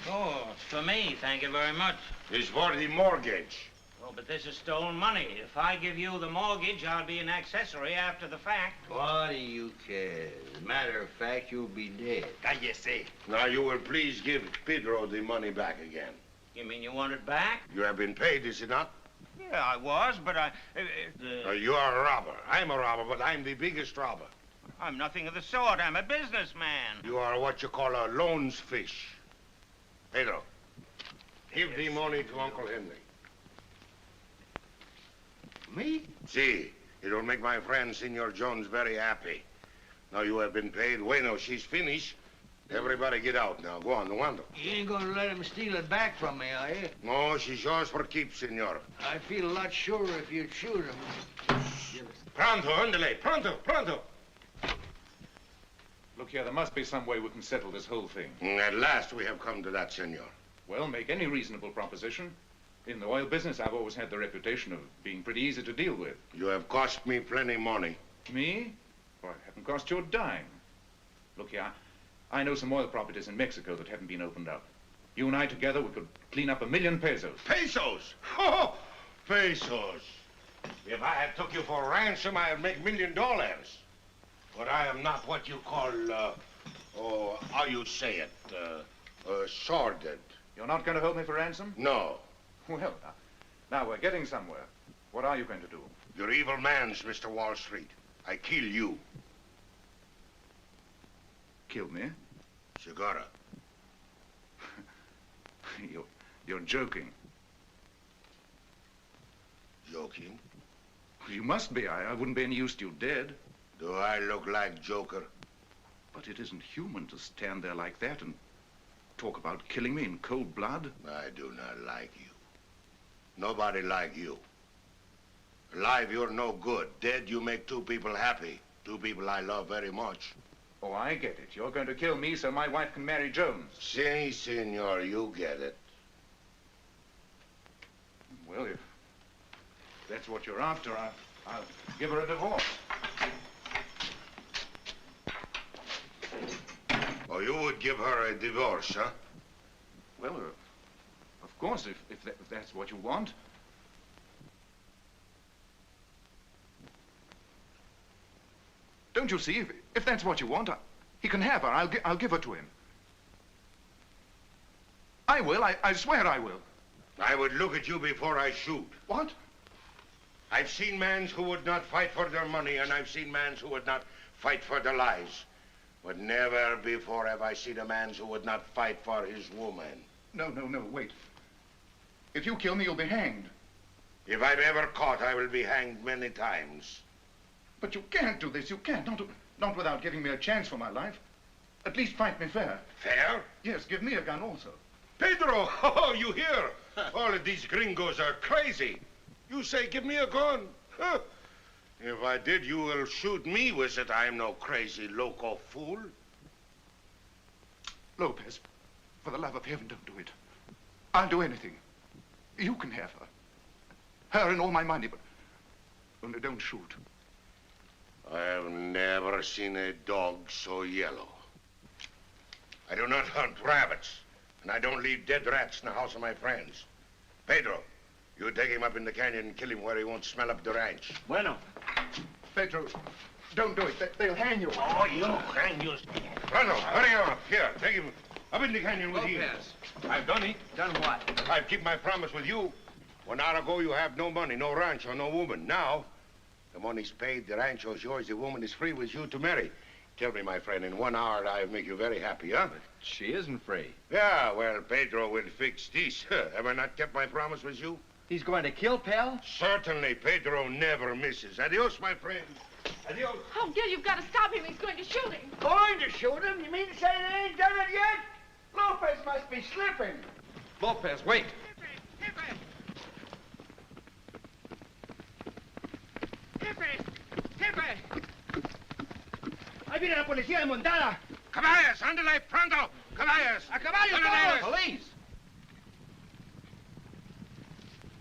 Oh, it's for me, thank you very much. It's for the mortgage. Oh, but this is stolen money. If I give you the mortgage, I'll be an accessory after the fact. What do you care? As a matter of fact, you'll be dead. Cállese. Now you will please give Pedro the money back again. You mean you want it back? You have been paid, is it not? Yeah, I was, but You are a robber. I'm a robber, but I'm the biggest robber. I'm nothing of the sort. I'm a businessman. You are what you call a loans fish. Pedro, give the money to Uncle Henry. Me? See, it will make my friend Senor Jones very happy. Now you have been paid. Bueno, she's finished. Everybody get out now. Go on, no wonder. You ain't gonna let him steal it back from me, are you? No, she's yours for keep, senor. I feel a lot surer if you'd shoot him. Pronto, andale, pronto, pronto. Look here, there must be some way we can settle this whole thing. At last we have come to that, senor. Well, make any reasonable proposition. In the oil business, I've always had the reputation of being pretty easy to deal with. You have cost me plenty money. Me? Well, I haven't cost you a dime. Look here, I know some oil properties in Mexico that haven't been opened up. You and I together, we could clean up 1,000,000 pesos. Pesos? Oh, pesos. If I had took you for ransom, I'd make $1 million. But I am not what you call, how you say it, sordid. You're not going to hold me for ransom? No. Well, now we're getting somewhere. What are you going to do? You're evil man's, Mr. Wall Street. I kill you. Kill me? Segura. You're joking. Joking? You must be. I wouldn't be any use to you dead. Do I look like Joker? But it isn't human to stand there like that and talk about killing me in cold blood. I do not like you. Nobody like you. Alive, you're no good. Dead, you make 2 people happy. 2 people I love very much. Oh, I get it. You're going to kill me so my wife can marry Jones. Si, senor, you get it. Well, if that's what you're after, I'll give her a divorce. Oh, you would give her a divorce, huh? Well, of course, if that's what you want. Don't you see? If that's what you want, he can have her. I'll give her to him. I will. I swear I will. I would look at you before I shoot. What? I've seen men who would not fight for their money, and I've seen men who would not fight for their lives. But never before have I seen a man who would not fight for his woman. No, wait. If you kill me, you'll be hanged. If I'm ever caught, I will be hanged many times. But you can't do this. You can't. Not without giving me a chance for my life. At least fight me fair. Fair? Yes, give me a gun also. Pedro! Oh, you hear? All of these gringos are crazy. You say, give me a gun. Huh. If I did, you will shoot me with it. I'm no crazy loco fool. Lopez, for the love of heaven, don't do it. I'll do anything. You can have her. Her and all my money, but only don't shoot. I've never seen a dog so yellow. I do not hunt rabbits, and I don't leave dead rats in the house of my friends. Pedro, you take him up in the canyon and kill him where he won't smell up the ranch. Bueno. Pedro, don't do it. They'll hang you. Oh, you hang you. Rano, hurry up. Here, take him up in the canyon with you. Lopez. I've done it. Done what? I've kept my promise with you. 1 hour ago, you have no money, no rancho, no woman. Now, the money's paid, the rancho's yours, the woman is free with you to marry. Tell me, my friend, in 1 hour, I'll make you very happy, huh? But she isn't free. Yeah, well, Pedro will fix this. Have I not kept my promise with you? He's going to kill Pal? Certainly, Pedro never misses. Adios, my friend. Adios. Oh, Gil, you've got to stop him. He's going to shoot him. Going to shoot him? You mean to say they ain't done it yet? Lopez must be slipping. Lopez, wait. Jefe! Ahí viene la policía desmontada. Caballos, ándale, pronto. Caballos. A caballo, Ándale. todos. Police!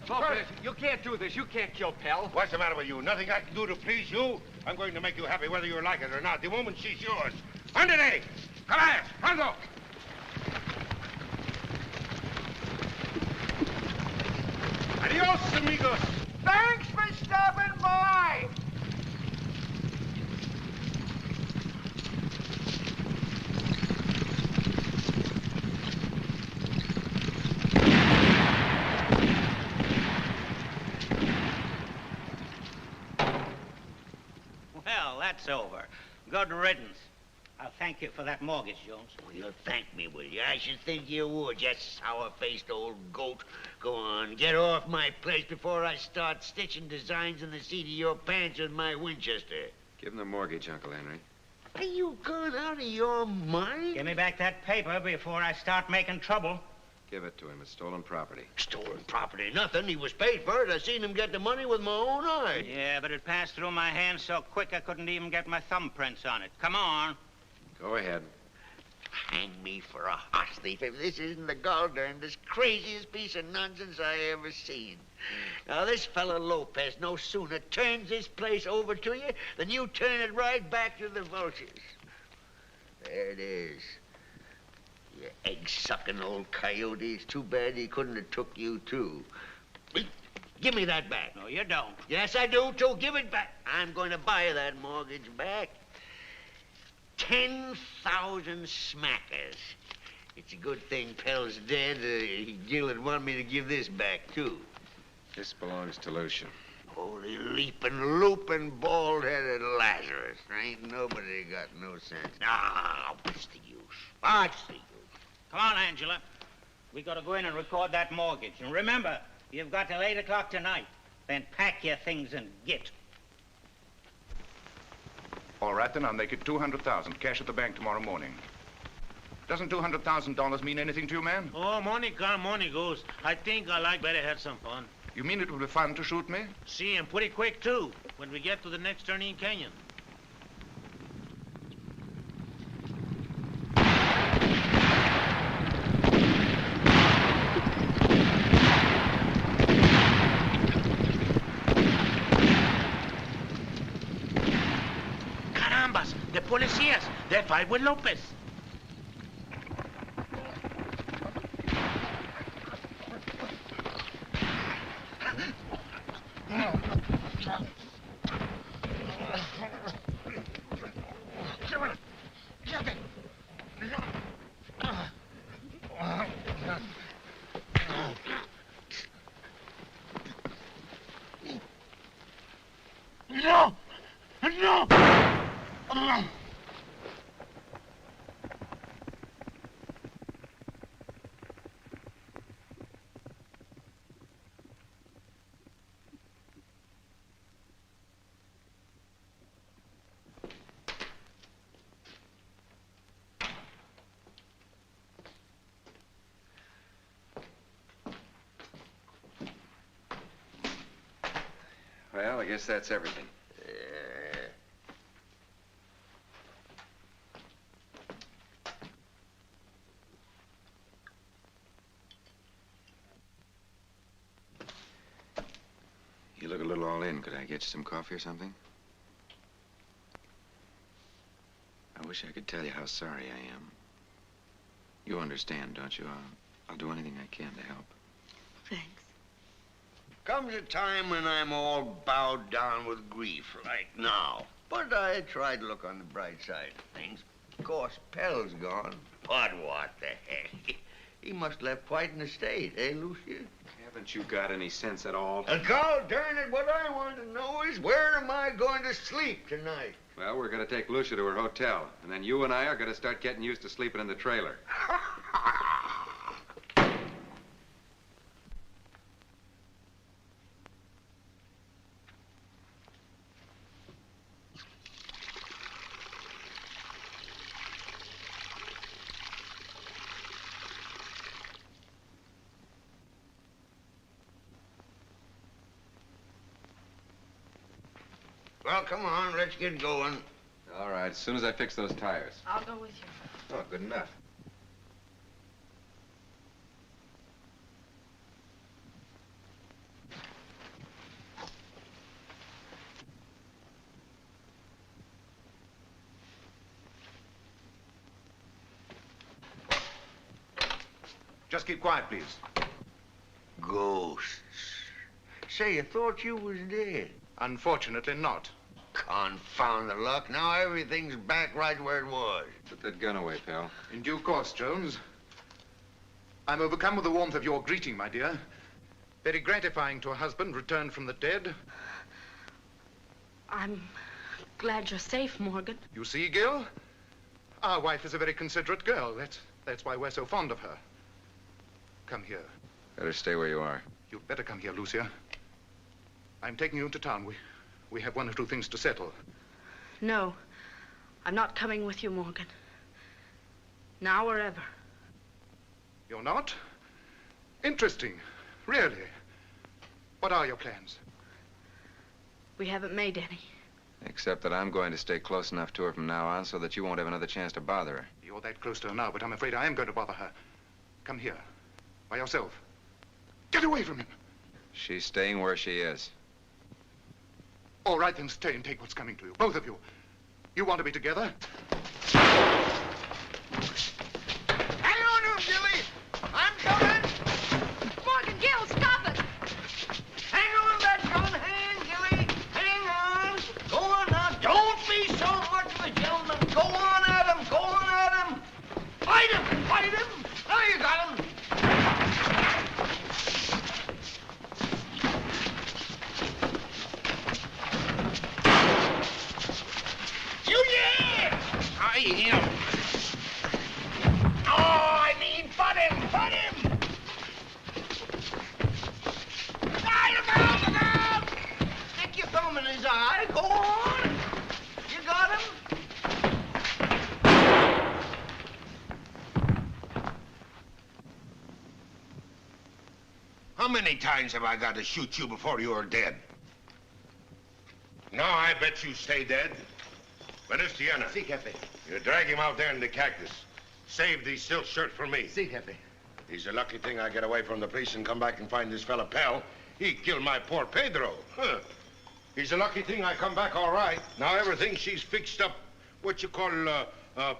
Lopez, you can't do this. You can't kill Pal. What's the matter with you? Nothing I can do to please you? I'm going to make you happy whether you like it or not. The woman, she's yours. Ándale. Caballos, pronto. Adios, amigos. Thanks for stopping by. Well, that's over. Good riddance. I'll thank you for that mortgage, Jones. Well, you'll thank me, will you? I should think you would, you sour-faced old goat. Go on, get off my place before I start stitching designs in the seat of your pants with my Winchester. Give him the mortgage, Uncle Henry. Are you gone out of your mind? Give me back that paper before I start making trouble. Give it to him. It's stolen property. Stolen property, nothing. He was paid for it. I seen him get the money with my own eyes. Yeah, but it passed through my hands so quick I couldn't even get my thumbprints on it. Come on. Go ahead. Hang me for a horse thief if this isn't the gall-darndest, craziest piece of nonsense I ever seen. Now, this fella Lopez no sooner turns this place over to you than you turn it right back to the vultures. There it is. You egg-sucking old coyote. It's too bad he couldn't have took you, too. Give me that back. No, you don't. Yes, I do, too. Give it back. I'm going to buy that mortgage back. 10,000 smackers. It's a good thing Pell's dead. Gil would want me to give this back, too. This belongs to Lucia. Holy leaping, looping, bald-headed Lazarus. Ain't nobody got no sense. Ah, what's the use? What's the use? Come on, Angela. We got to go in and record that mortgage. And remember, you've got till 8 o'clock tonight. Then pack your things and git. All right, then I'll make it 200,000. Cash at the bank tomorrow morning. Doesn't $200,000 mean anything to you, man? Oh, money come, money goes. I think I like better have some fun. You mean it will be fun to shoot me? See, and pretty quick, too, when we get to the next turning canyon. Carambas, the policías. They fight with Lopez. guess that's everything. You look a little all in. Could I get you some coffee or something? I wish I could tell you how sorry I am. You understand, don't you? I'll do anything I can to help. Thanks. Comes a time when I'm all bowed down with grief, like now. But I try to look on the bright side of things. Of course, Pell's gone. But what the heck? He must left quite an estate, eh, Lucia? Haven't you got any sense at all? God darn it, what I want to know is where am I going to sleep tonight? Well, we're going to take Lucia to her hotel, and then you and I are going to start getting used to sleeping in the trailer. Well, come on, let's get going. All right, as soon as I fix those tires. I'll go with you. Oh, good enough. Just keep quiet, please. Ghosts. Say, I thought you was dead. Unfortunately not. Confound the luck. Now everything's back right where it was. Put that gun away, pal. In due course, Jones. I'm overcome with the warmth of your greeting, my dear. Very gratifying to a husband returned from the dead. I'm glad you're safe, Morgan. You see, Gil? Our wife is a very considerate girl. That's why we're so fond of her. Come here. Better stay where you are. You'd better come here, Lucia. I'm taking you to town. We have one or two things to settle. No, I'm not coming with you, Morgan. Now or ever. You're not? Interesting. Really. What are your plans? We haven't made any. Except that I'm going to stay close enough to her from now on so that you won't have another chance to bother her. You're that close to her now, but I'm afraid I am going to bother her. Come here. By yourself. Get away from him. She's staying where she is. All right, then stay and take what's coming to you. Both of you. You want to be together? Hang on to him, Gilly. I'm coming. Morgan, Gil, stop it! Hang on that gun hand, Gilly. Hang on. Go on now. Don't be so much of a gentleman. Go on at him. Go on at him. Fight him. Fight him. Now you got him. I am. Oh, I mean, butt him, butt him. Look out. Stick your thumb in his eye. Go on. You got him? How many times have I got to shoot you before you're dead? No, I bet you stay dead. But it's Tiana. Si, Jefe. You drag him out there in the cactus. Save the silk shirt for me. Si, Jefe. He's a lucky thing I get away from the police and come back and find this fella Pell. He killed my poor Pedro. Huh. He's a lucky thing I come back all right. Now everything she's fixed up what you call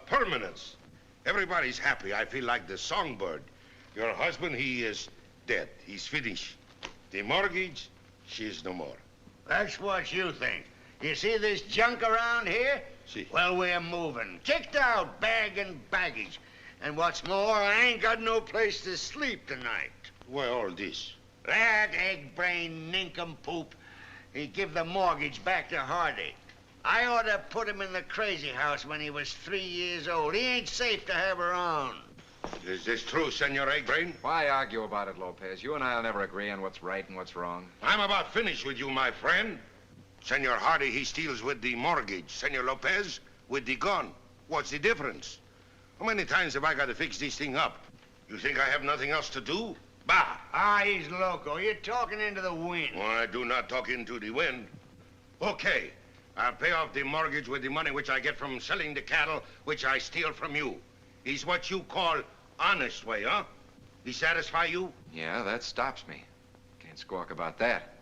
permanence. Everybody's happy. I feel like the songbird. Your husband, he is dead. He's finished. The mortgage, she's no more. That's what you think. You see this junk around here? See. Well, we're moving. Kicked out, bag and baggage. And what's more, I ain't got no place to sleep tonight. Why all this? That egg-brain nincompoop, he give the mortgage back to Hardy. I ought to put him in the crazy house when he was 3 years old. He ain't safe to have around. Is this true, Senor Eggbrain? Why argue about it, Lopez? You and I'll never agree on what's right and what's wrong. I'm about finished with you, my friend. Senor Hardy, he steals with the mortgage. Senor Lopez, with the gun. What's the difference? How many times have I got to fix this thing up? You think I have nothing else to do? Bah! Ah, he's loco. You're talking into the wind. Oh, I do not talk into the wind. Okay. I'll pay off the mortgage with the money which I get from selling the cattle which I steal from you. He's what you call honest way, huh? He satisfy you? Yeah, that stops me. Can't squawk about that.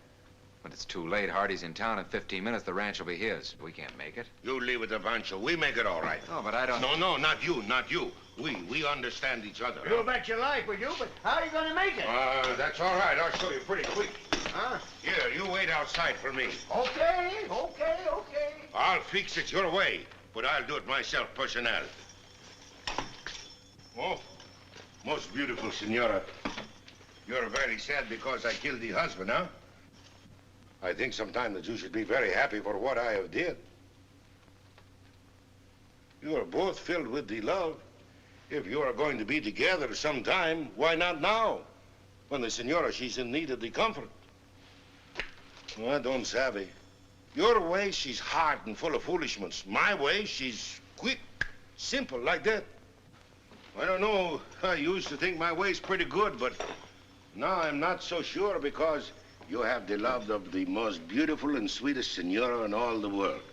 When it's too late, Hardy's in town in 15 minutes, the ranch will be his. We can't make it. You leave it to Vancho. We make it all right. No, but I don't... No, not you, not you. We understand each other. You bet your life we do, but how are you going to make it? That's all right. I'll show you pretty quick. Huh? Here, you wait outside for me. Okay. I'll fix it your way, but I'll do it myself, personnel. Oh, most beautiful senora. You're very sad because I killed the husband, huh? I think sometime that you should be very happy for what I have did. You are both filled with the love. If you are going to be together sometime, why not now? When the senora, she's in need of the comfort. Well, I don't savvy. Your way, she's hard and full of foolishness. My way, she's quick, simple, like that. I don't know. I used to think my way's pretty good, but now I'm not so sure because you have the love of the most beautiful and sweetest senora in all the world.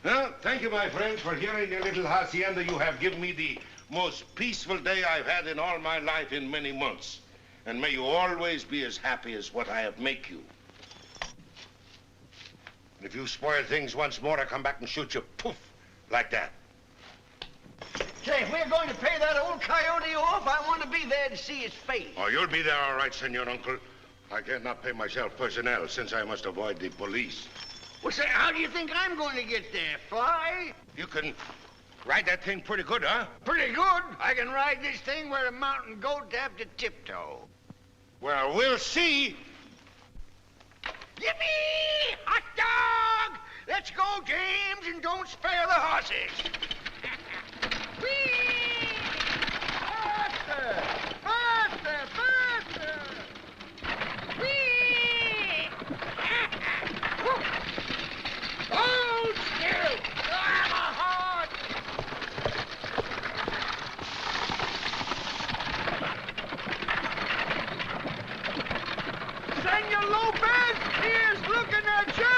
Well, thank you, my friends, for here in your little hacienda. You have given me the most peaceful day I've had in all my life in many months. And may you always be as happy as what I have make you. And if you spoil things once more, I come back and shoot you, poof, like that. Say, if we're going to pay that old coyote off, I want to be there to see his face. Oh, you'll be there all right, senor uncle. I cannot pay myself personnel since I must avoid the police. Well, say, how do you think I'm going to get there? Fly? You can ride that thing pretty good, huh? Pretty good. I can ride this thing where a mountain goat have to tiptoe. Well, we'll see. Yippee! Hot dog! Let's go, James, and don't spare the horses. Whee! Faster! Faster! Faster! Whee! Hold still! I'm a horse! Senor Lopez, he is looking at you!